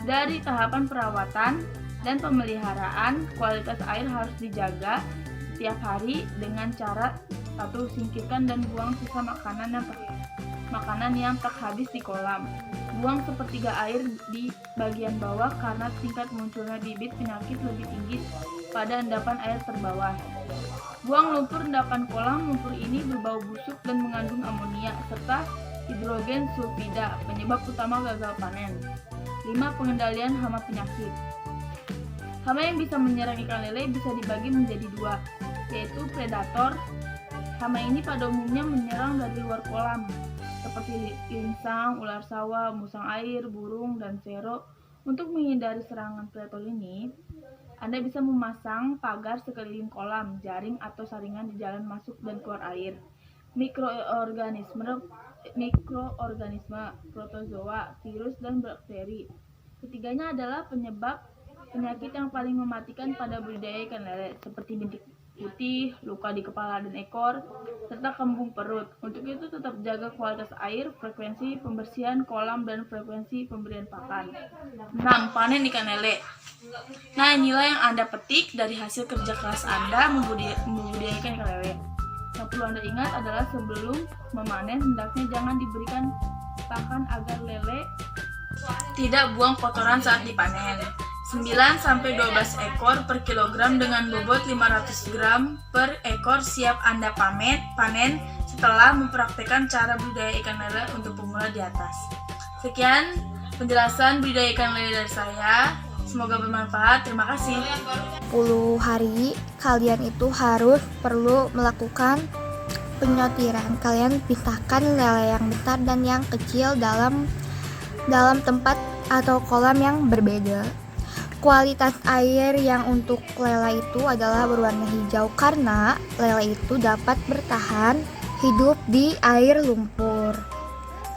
dari tahapan perawatan dan pemeliharaan, kualitas air harus dijaga setiap hari dengan cara 1. Singkirkan dan buang sisa makanan yang tak habis di kolam. Buang sepertiga air di bagian bawah karena tingkat munculnya bibit penyakit lebih tinggi pada endapan air terbawah. Buang lumpur endapan kolam. Lumpur ini berbau busuk dan mengandung amonia serta hidrogen sulfida, penyebab utama gagal panen. 5. Pengendalian hama penyakit. Hama yang bisa menyerang ikan lele bisa dibagi menjadi 2, yaitu predator. Hama ini pada umumnya menyerang dari luar kolam, seperti insang, ular sawah, musang air, burung, dan sero. Untuk menghindari serangan predator ini, Anda bisa memasang pagar sekeliling kolam, jaring atau saringan di jalan masuk dan keluar air. Mikroorganisme, protozoa, virus, dan bakteri. Ketiganya adalah penyebab penyakit yang paling mematikan pada budidaya ikan lele, seperti bintik putih, luka di kepala dan ekor, serta kembung perut. Untuk itu tetap jaga kualitas air, frekuensi pembersihan kolam, dan frekuensi pemberian pakan. 6. Panen ikan lele. Nah, inilah yang Anda petik dari hasil kerja keras Anda membudidayakan ikan lele. Yang perlu Anda ingat adalah sebelum memanen, hendaknya jangan diberikan pakan agar lele tidak buang kotoran saat dipanen. 9-12 ekor per kilogram dengan bobot 500 gram per ekor siap Anda panen setelah mempraktekkan cara budidaya ikan lele untuk pemula di atas. Sekian penjelasan budidaya ikan lele dari saya. Semoga bermanfaat. Terima kasih. 10 hari kalian itu perlu melakukan penyortiran. Kalian pisahkan lele yang besar dan yang kecil dalam tempat atau kolam yang berbeda. Kualitas air yang untuk lele itu adalah berwarna hijau karena lele itu dapat bertahan hidup di air lumpur.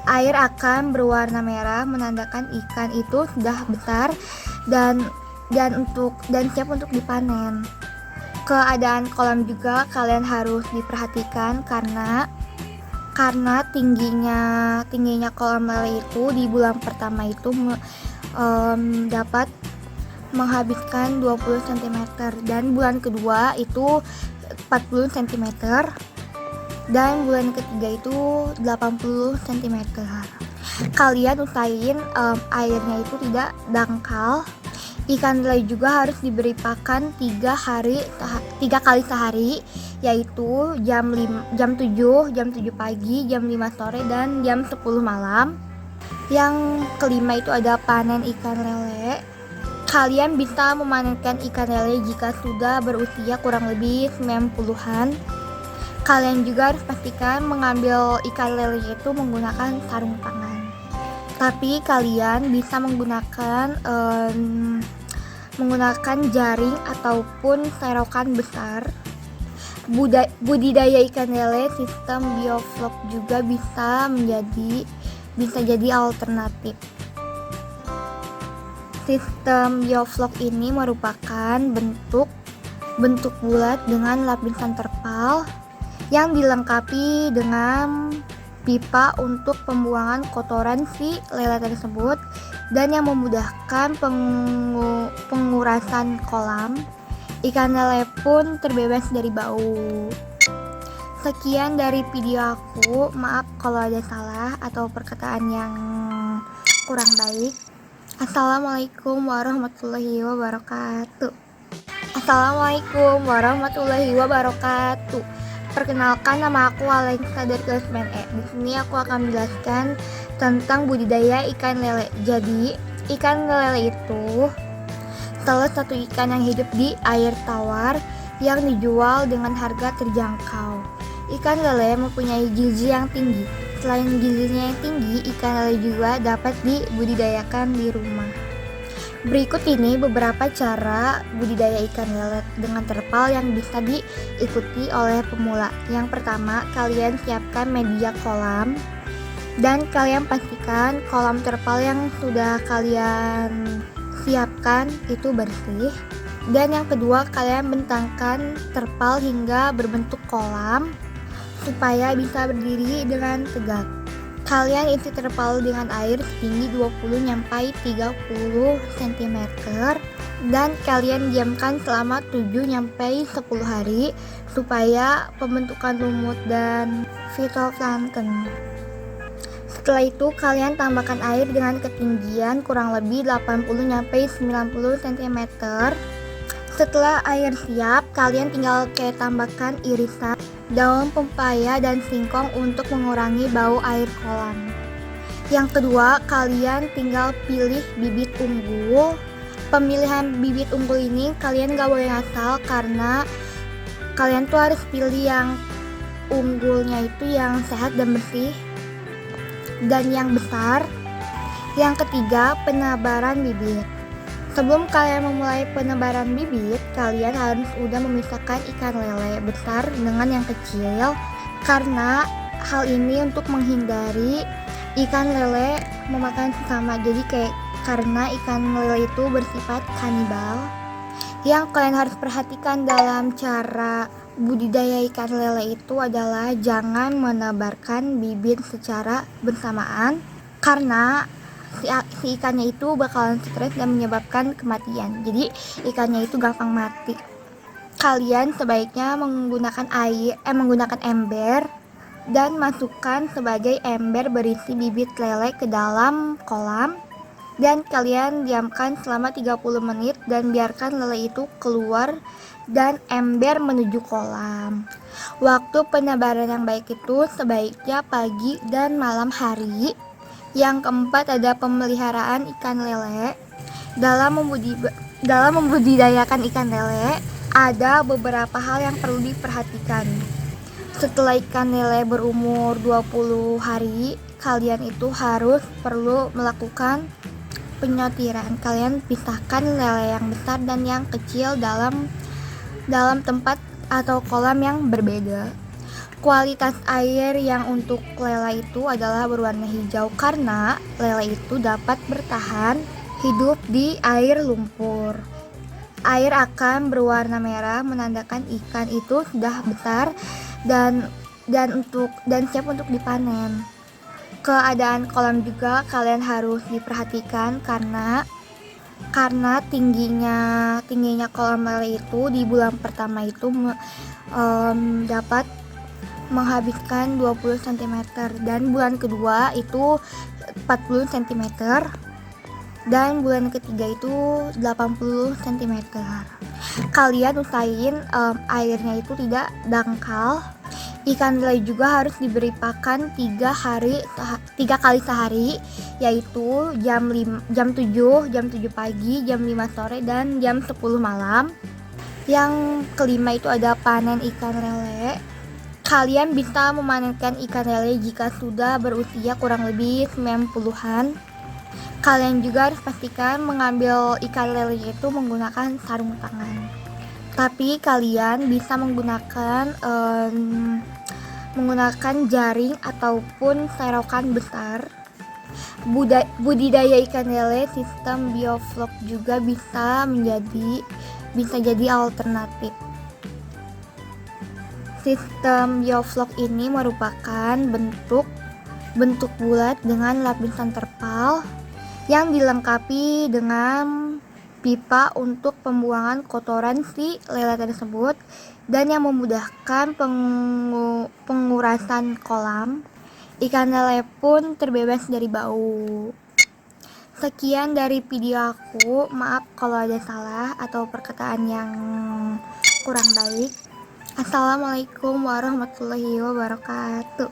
Air akan berwarna merah menandakan ikan itu sudah besar dan siap untuk dipanen. Keadaan kolam juga kalian harus diperhatikan karena tingginya kolam lele itu di bulan pertama itu dapat menghabiskan 20 cm dan bulan kedua itu 40 cm dan bulan ketiga itu 80 cm. Kalian usahain airnya itu tidak dangkal. Ikan lele juga harus diberi pakan 3 kali sehari, yaitu jam 7 pagi, jam 5 sore, dan jam 10 malam. Yang kelima itu ada panen ikan lele. Kalian bisa memanenkan ikan lele jika sudah berusia kurang lebih 90-an. Kalian juga harus pastikan mengambil ikan lele itu menggunakan sarung tangan. Tapi kalian bisa menggunakan jaring ataupun serokan besar. Budidaya ikan lele sistem bioflok juga bisa jadi alternatif. Sistem bioflok ini merupakan bentuk bulat dengan lapisan terpal yang dilengkapi dengan pipa untuk pembuangan kotoran si lele tersebut dan yang memudahkan pengurasan kolam. Ikan lele pun terbebas dari bau. Sekian dari video aku. Maaf kalau ada salah atau perkataan yang kurang baik. Assalamualaikum warahmatullahi wabarakatuh. Assalamualaikum warahmatullahi wabarakatuh. Perkenalkan, nama aku Alexa dari kelas 9E. Di sini aku akan menjelaskan tentang budidaya ikan lele. Jadi, ikan lele itu salah satu ikan yang hidup di air tawar yang dijual dengan harga terjangkau. Ikan lele mempunyai gizi yang tinggi. Selain gizinya yang tinggi, ikan lele juga dapat dibudidayakan di rumah. Berikut ini beberapa cara budidaya ikan lele dengan terpal yang bisa diikuti oleh pemula. Yang pertama, kalian siapkan media kolam dan kalian pastikan kolam terpal yang sudah kalian siapkan itu bersih. Dan yang kedua, kalian bentangkan terpal hingga berbentuk kolam supaya bisa berdiri dengan tegak. Kalian isi terpal dengan air setinggi 20-30 cm dan kalian diamkan selama 7-10 hari supaya pembentukan lumut dan fitoplankton. Setelah itu kalian tambahkan air dengan ketinggian kurang lebih 80-90 cm Setelah air siap, kalian tinggal tambahkan irisan daun pepaya dan singkong untuk mengurangi bau air kolam. Yang kedua, kalian tinggal pilih bibit unggul. Pemilihan bibit unggul ini kalian gak boleh ngasal, karena kalian tuh harus pilih yang unggulnya itu yang sehat dan bersih dan yang besar. Yang ketiga, penebaran bibit. Sebelum kalian memulai penebaran bibit, kalian harus udah memisahkan ikan lele besar dengan yang kecil, karena hal ini untuk menghindari ikan lele memakan sesama. Jadi karena ikan lele itu bersifat kanibal. Yang kalian harus perhatikan dalam cara budidaya ikan lele itu adalah jangan menebarkan bibit secara bersamaan, karena si ikannya itu bakalan stres dan menyebabkan kematian. Jadi ikannya itu gampang mati. Kalian sebaiknya menggunakan ember dan masukkan sebagai ember berisi bibit lele ke dalam kolam, dan kalian diamkan selama 30 menit dan biarkan lele itu keluar dan ember menuju kolam. Waktu penebaran yang baik itu sebaiknya pagi dan malam hari. Yang keempat ada pemeliharaan ikan lele. Dalam membudidayakan ikan lele, ada beberapa hal yang perlu diperhatikan. Setelah ikan lele berumur 20 hari, kalian itu perlu melakukan penyortiran. Kalian pisahkan lele yang besar dan yang kecil dalam tempat atau kolam yang berbeda. Kualitas air yang untuk lele itu adalah berwarna hijau, karena lele itu dapat bertahan hidup di air lumpur. Air akan berwarna merah menandakan ikan itu sudah besar dan siap untuk dipanen. Keadaan kolam juga kalian harus diperhatikan, karena tingginya kolam lele itu di bulan pertama itu dapat menghabiskan 20 cm, dan bulan kedua itu 40 cm, dan bulan ketiga itu 80 cm. Kalian usahain airnya itu tidak dangkal. Ikan lele juga harus diberi pakan 3 kali sehari, yaitu jam 7 pagi, jam 5 sore, dan jam 10 malam. Yang kelima itu ada panen ikan lele. Kalian bisa memanenkan ikan lele jika sudah berusia kurang lebih 90-an. Kalian juga harus pastikan mengambil ikan lele itu menggunakan sarung tangan. Tapi kalian bisa menggunakan jaring ataupun serokan besar. Budidaya ikan lele sistem bioflok juga bisa jadi alternatif. Sistem bioflok ini merupakan bentuk bulat dengan lapisan terpal yang dilengkapi dengan pipa untuk pembuangan kotoran si lele tersebut, dan yang memudahkan pengurasan kolam. Ikan lele pun terbebas dari bau. Sekian dari video aku. Maaf kalau ada salah atau perkataan yang kurang baik. Assalamualaikum warahmatullahi wabarakatuh.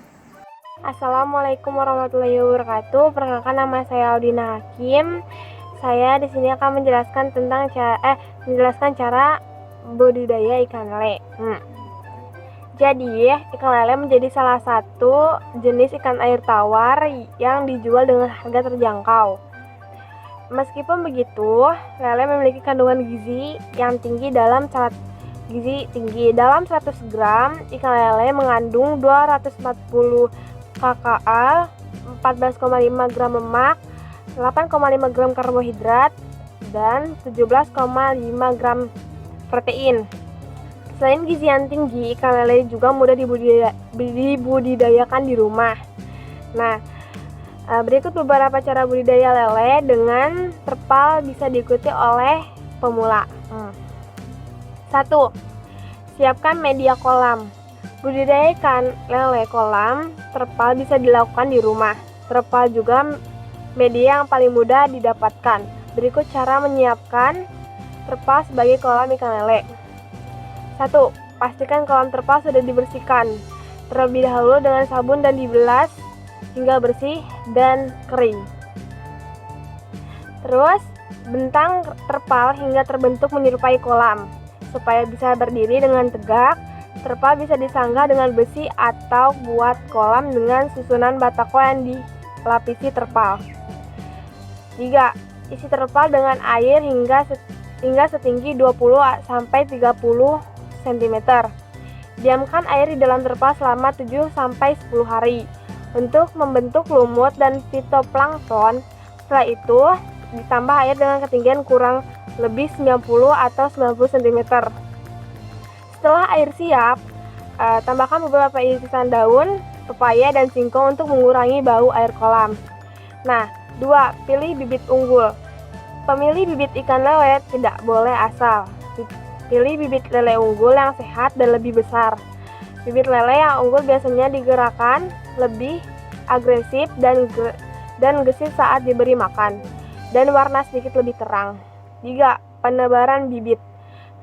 Assalamualaikum warahmatullahi wabarakatuh. Perkenalkan, nama saya Aldina Hakim. Saya di sini akan menjelaskan cara budidaya ikan lele. Jadi, ikan lele menjadi salah satu jenis ikan air tawar yang dijual dengan harga terjangkau. Meskipun begitu, lele memiliki kandungan gizi yang tinggi. Dalam 100 gram ikan lele mengandung 240 kcal, 14,5 gram lemak, 8,5 gram karbohidrat, dan 17,5 gram protein. Selain gizi yang tinggi, ikan lele juga mudah dibudidayakan di rumah. Nah, berikut beberapa cara budidaya lele dengan terpal bisa diikuti oleh pemula. 1. Siapkan media kolam. Budidaya ikan lele kolam terpal bisa dilakukan di rumah. Terpal juga media yang paling mudah didapatkan. Berikut cara menyiapkan terpal sebagai kolam ikan lele. 1. Pastikan kolam terpal sudah dibersihkan terlebih dahulu dengan sabun dan dibilas hingga bersih dan kering. Terus, bentang terpal hingga terbentuk menyerupai kolam. Supaya bisa berdiri dengan tegak, terpal bisa disanggah dengan besi atau buat kolam dengan susunan batako yang dilapisi terpal. 3. Isi terpal dengan air hingga setinggi 20-30 cm. Diamkan air di dalam terpal selama 7-10 hari untuk membentuk lumut dan fitoplankton. Setelah itu, ditambah air dengan ketinggian kurang lebih 90 atau 90 cm. Setelah air siap, tambahkan beberapa irisan daun, pepaya, dan singkong untuk mengurangi bau air kolam. Nah, 2. Pilih bibit unggul. Pemilih bibit ikan lele tidak boleh asal. Pilih bibit lele unggul yang sehat dan lebih besar. Bibit lele yang unggul biasanya digerakkan lebih agresif dan gesit saat diberi makan, dan warna sedikit lebih terang. 3. Penebaran bibit.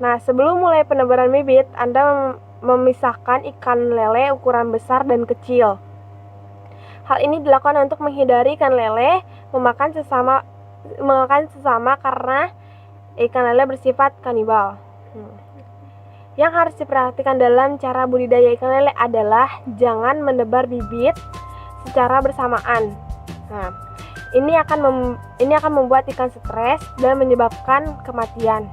Nah, sebelum mulai penebaran bibit, Anda memisahkan ikan lele ukuran besar dan kecil. Hal ini dilakukan untuk menghindari ikan lele memakan sesama karena ikan lele bersifat kanibal. Yang harus diperhatikan dalam cara budidaya ikan lele adalah jangan menebar bibit secara bersamaan. Nah, ini akan membuat ikan stres dan menyebabkan kematian.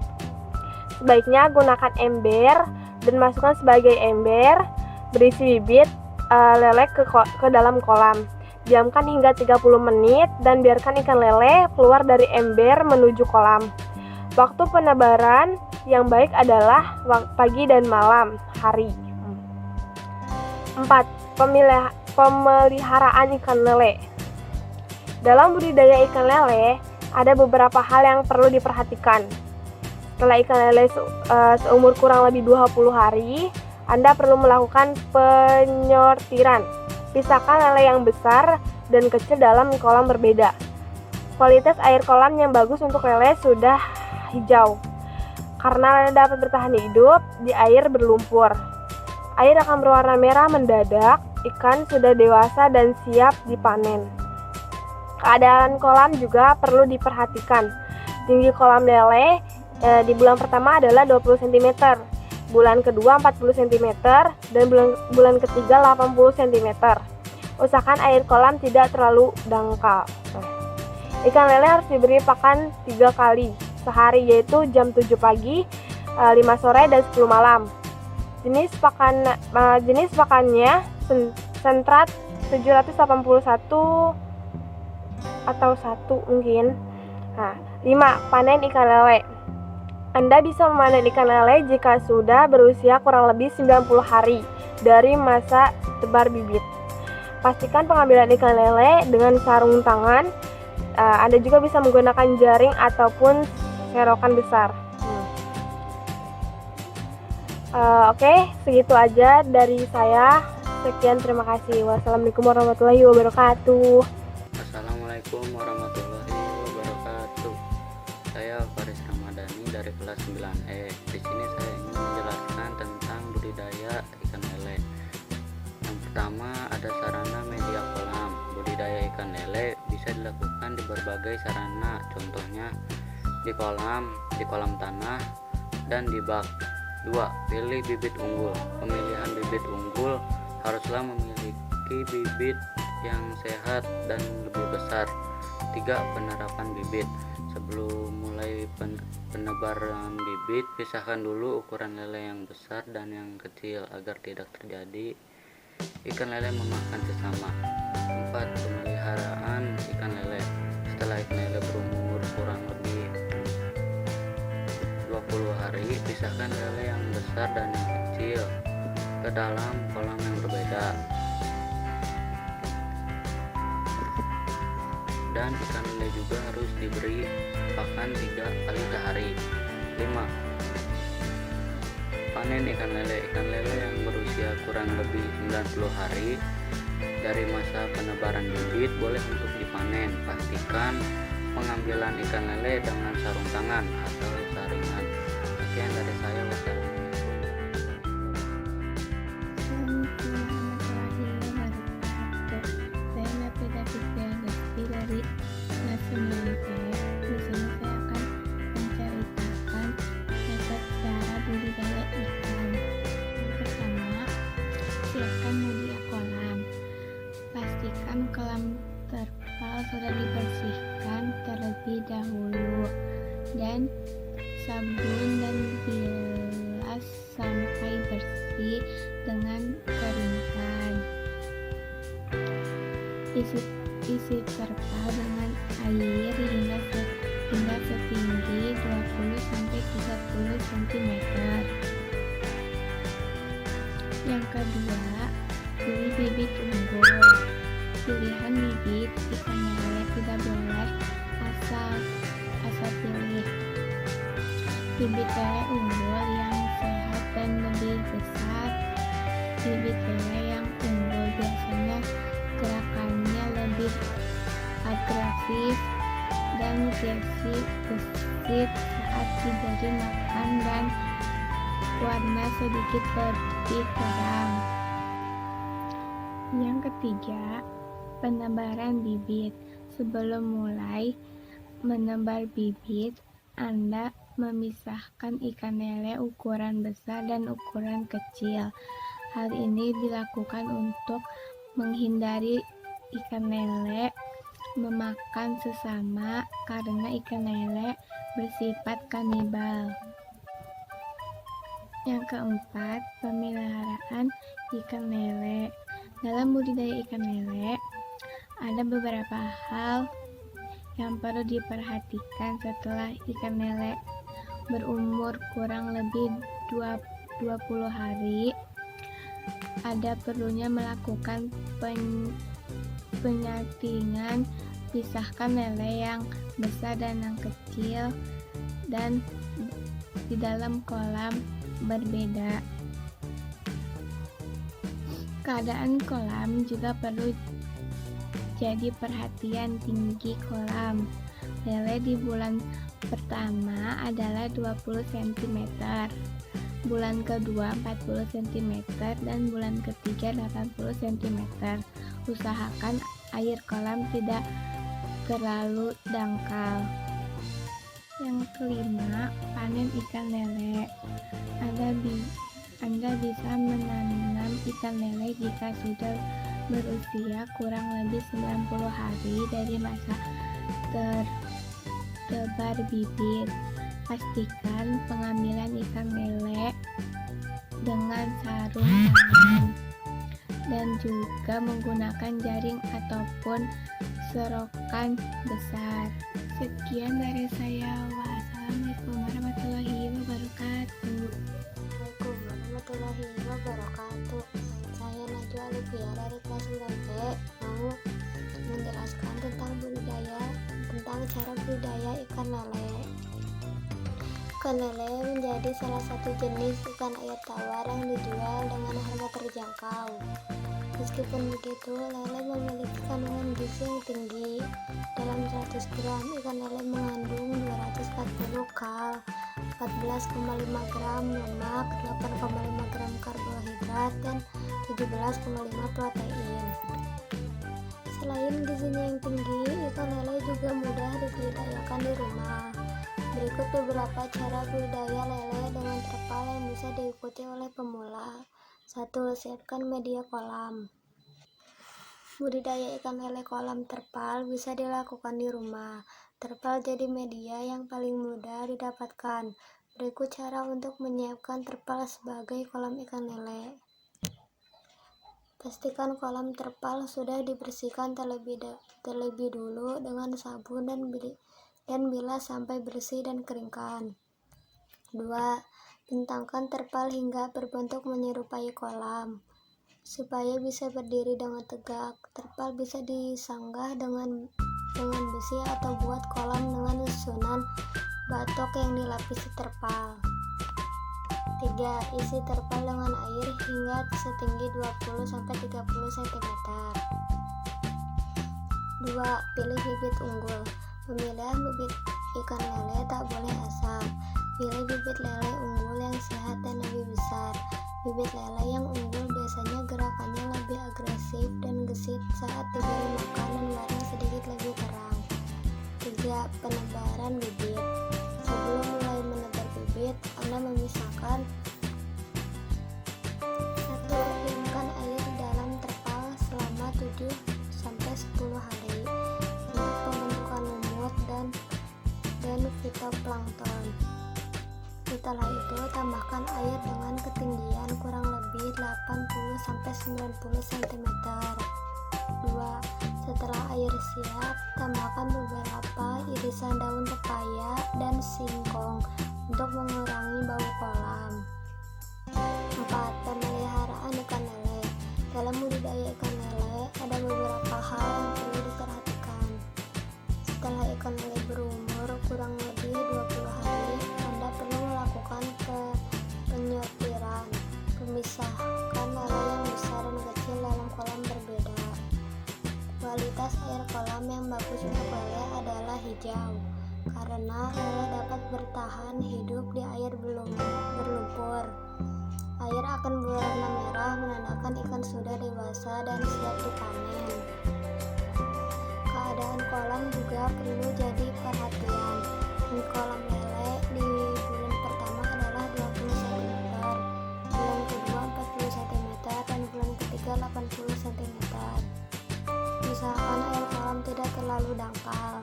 Sebaiknya gunakan ember dan masukkan sebagai ember berisi bibit lele ke dalam kolam. Diamkan hingga 30 menit dan biarkan ikan lele keluar dari ember menuju kolam. Waktu penebaran yang baik adalah pagi dan malam hari. 4. Pemeliharaan ikan lele. Dalam budidaya ikan lele, ada beberapa hal yang perlu diperhatikan. Setelah ikan lele seumur kurang lebih 20 hari, Anda perlu melakukan penyortiran. Pisahkan lele yang besar dan kecil dalam kolam berbeda. Kualitas air kolam yang bagus untuk lele sudah hijau, karena lele dapat bertahan hidup di air berlumpur. Air akan berwarna merah mendadak, ikan sudah dewasa dan siap dipanen. Keadaan kolam juga perlu diperhatikan. Tinggi kolam lele di bulan pertama adalah 20 cm, bulan kedua 40 cm, dan bulan ketiga 80 cm. Usahakan air kolam tidak terlalu dangkal. Ikan lele harus diberi pakan 3 kali sehari, yaitu jam 7 pagi, 5 sore, dan 10 malam. Jenis pakannya sentrat 781 atau 1 mungkin. Nah, 5. Panen ikan lele. Anda bisa memanen ikan lele jika sudah berusia kurang lebih 90 hari dari masa tebar bibit. Pastikan pengambilan ikan lele dengan sarung tangan. Anda juga bisa menggunakan jaring ataupun serokan besar. Oke, segitu aja dari saya. Sekian, terima kasih. Wassalamualaikum warahmatullahi wabarakatuh. Assalamualaikum warahmatullahi wabarakatuh. Saya Faris Ramadhani dari kelas 9E. Di sini saya ingin menjelaskan tentang budidaya ikan lele. Yang pertama, ada sarana media kolam. Budidaya ikan lele bisa dilakukan di berbagai sarana, contohnya di kolam tanah, dan di bak. 2. Pilih bibit unggul. Pemilihan bibit unggul haruslah memiliki bibit yang sehat dan lebih besar. 3. Penerapan bibit. Sebelum mulai penebaran bibit, pisahkan dulu ukuran lele yang besar dan yang kecil agar tidak terjadi ikan lele memakan sesama. 4. Pemeliharaan ikan lele. Setelah ikan lele berumur kurang lebih 20 hari, pisahkan lele yang besar dan yang kecil ke dalam kolam yang berbeda. Dan ikan lele juga harus diberi pakan 3 kali sehari. 5. Panen ikan lele. Ikan lele yang berusia kurang lebih 90 hari dari masa penebaran bibit boleh untuk dipanen. Pastikan pengambilan ikan lele dengan sarung tangan atau sarung jaringan. Sekian dari saya, wassalamualaikum. Assalamualaikum warahmatullahi wabarakatuh. Saya Nafida Fitria Desti dari kelas 9P. Di sini saya akan menceritakan metode cara budidaya ikan. Yang pertama, siapkan media kolam. Pastikan kolam terpal sudah dibersihkan terlebih dahulu dan sabun dan bilas sampai bersih dengan keringkan. Isi terpal dengan air hingga setinggi 20-30 cm. Yang kedua, pilih bibit unggul. Pilihan bibit ikan lele tidak boleh asal pilih. Bibit lele unggul yang sehat dan lebih besar. Bibit lele yang unggul biasanya gerakannya lebih agresif dan gesit saat diberi makan dan warna sedikit lebih terang. Yang ketiga, penebaran bibit. Sebelum mulai menebar bibit, Anda memisahkan ikan lele ukuran besar dan ukuran kecil. Hal ini dilakukan untuk menghindari ikan lele memakan sesama karena ikan lele bersifat kanibal. Yang keempat, pemeliharaan ikan lele. Dalam budidaya ikan lele, ada beberapa hal yang perlu diperhatikan setelah ikan lele berumur kurang lebih 20 hari. Ada perlunya melakukan penyatingan, pisahkan lele yang besar dan yang kecil dan di dalam kolam berbeda. Keadaan kolam juga perlu jadi perhatian. Tinggi kolam lele di bulan pertama adalah 20 cm, bulan kedua 40 cm, dan bulan ketiga 80 cm. Usahakan air kolam tidak terlalu dangkal. Yang kelima, panen ikan lele. Anda bisa menanam ikan lele jika sudah berusia kurang lebih 90 hari dari masa tertebar bibit. Pastikan pengambilan ikan lele dengan sarung tangan dan juga menggunakan jaring ataupun serokan besar. Sekian dari saya. Wassalamualaikum warahmatullahi wabarakatuh. Assalamualaikum warahmatullahi wabarakatuh. Saya Najwa Olivia dari kelas 9B mau menjelaskan tentang cara budidaya ikan lele. Ikan lele menjadi salah satu jenis ikan air tawar yang dijual dengan harga terjangkau. Meskipun begitu, lele memiliki kandungan gizi yang tinggi. Dalam 100 gram, ikan lele mengandung 240 kal, 14,5 gram lemak, 8,5 gram karbohidrat, dan 17,5 protein. Selain gizinya yang tinggi, ikan lele juga mudah dibudidayakan di rumah. Berikut beberapa cara budidaya lele dengan terpal yang bisa diikuti oleh pemula. 1. Siapkan media kolam. Budidaya ikan lele kolam terpal bisa dilakukan di rumah. Terpal jadi media yang paling mudah didapatkan. Berikut cara untuk menyiapkan terpal sebagai kolam ikan lele. Pastikan kolam terpal sudah dibersihkan terlebih dulu dengan sabun dan bilas sampai bersih dan keringkan. 2. Bentangkan terpal hingga berbentuk menyerupai kolam. Supaya bisa berdiri dengan tegak, terpal bisa disanggah dengan besi atau buat kolam dengan susunan batok yang dilapisi terpal. 3. Isi terpal dengan air hingga setinggi 20-30 cm. 2. Pilih bibit unggul. Pemilihan bibit ikan lele tak boleh asal. Pilih bibit lele unggul yang sehat dan lebih besar. Bibit lele yang unggul biasanya gerakannya lebih agresif dan gesit saat diberi makan dan warna sedikit lebih terang. 3. Penebaran bibit. Sebelum mulai menebar bibit, Anda memisahkan 1. Diamkan air di dalam terpal selama 7-10 hari untuk pembentukan lumut dan fitoplankton. Setelah itu, tambahkan air dengan ketinggian kurang lebih 80-90 cm. 2. Setelah air siap, tambahkan beberapa irisan daun pepaya dan singkong untuk mengurangi bau kolam. 4. Pemeliharaan ikan lele. Dalam budidaya ikan lele, ada beberapa hal yang perlu diperhatikan. Setelah ikan lele berumur kurang lebih 20 hari, Anda perlu melakukan penyortiran. Memisahkan lele yang besar dan kecil dalam kolam berbeda. Kualitas air kolam yang bagus untuk lele adalah hijau, karena lele dapat bertahan hidup di air berlumpur. Air akan berwarna merah menandakan ikan sudah dewasa dan siap dipanen. Keadaan kolam juga perlu jadi perhatian. Di kolam lele di bulan pertama adalah 20 cm, bulan kedua 40 cm, dan bulan ketiga 80 cm. Usahakan air kolam tidak terlalu dangkal.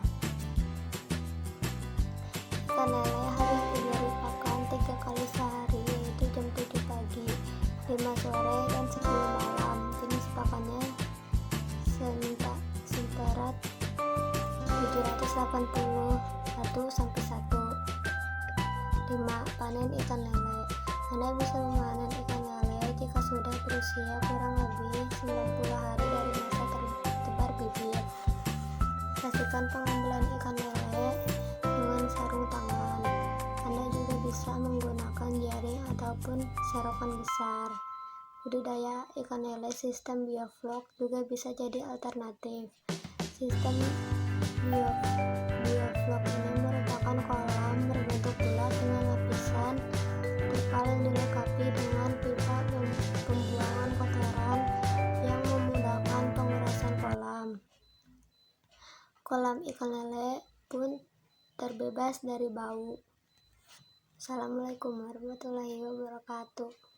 Ikan lele harus diberi pakan 3 kali sehari, yaitu jam 7 pagi, 5 sore, dan 10 malam. Jenis pakannya semparat 781-1. 5. Panen ikan lele. Anda bisa memanen ikan lele jika sudah berusia kurang lebih 90 hari dari masa tertebar bibit. Pastikan pengambilan ikan lele dengan sarung tangan. Anda juga bisa menggunakan jaring ataupun serokan besar. Budidaya ikan lele sistem bioflok juga bisa jadi alternatif. Sistem bioflok ini merupakan kolam berbentuk bulat dengan lapisan terpal yang dilengkapi dengan pipa pembuangan kotoran yang memudahkan pengurasan kolam. Kolam ikan lele pun terbebas dari bau. Assalamualaikum warahmatullahi wabarakatuh.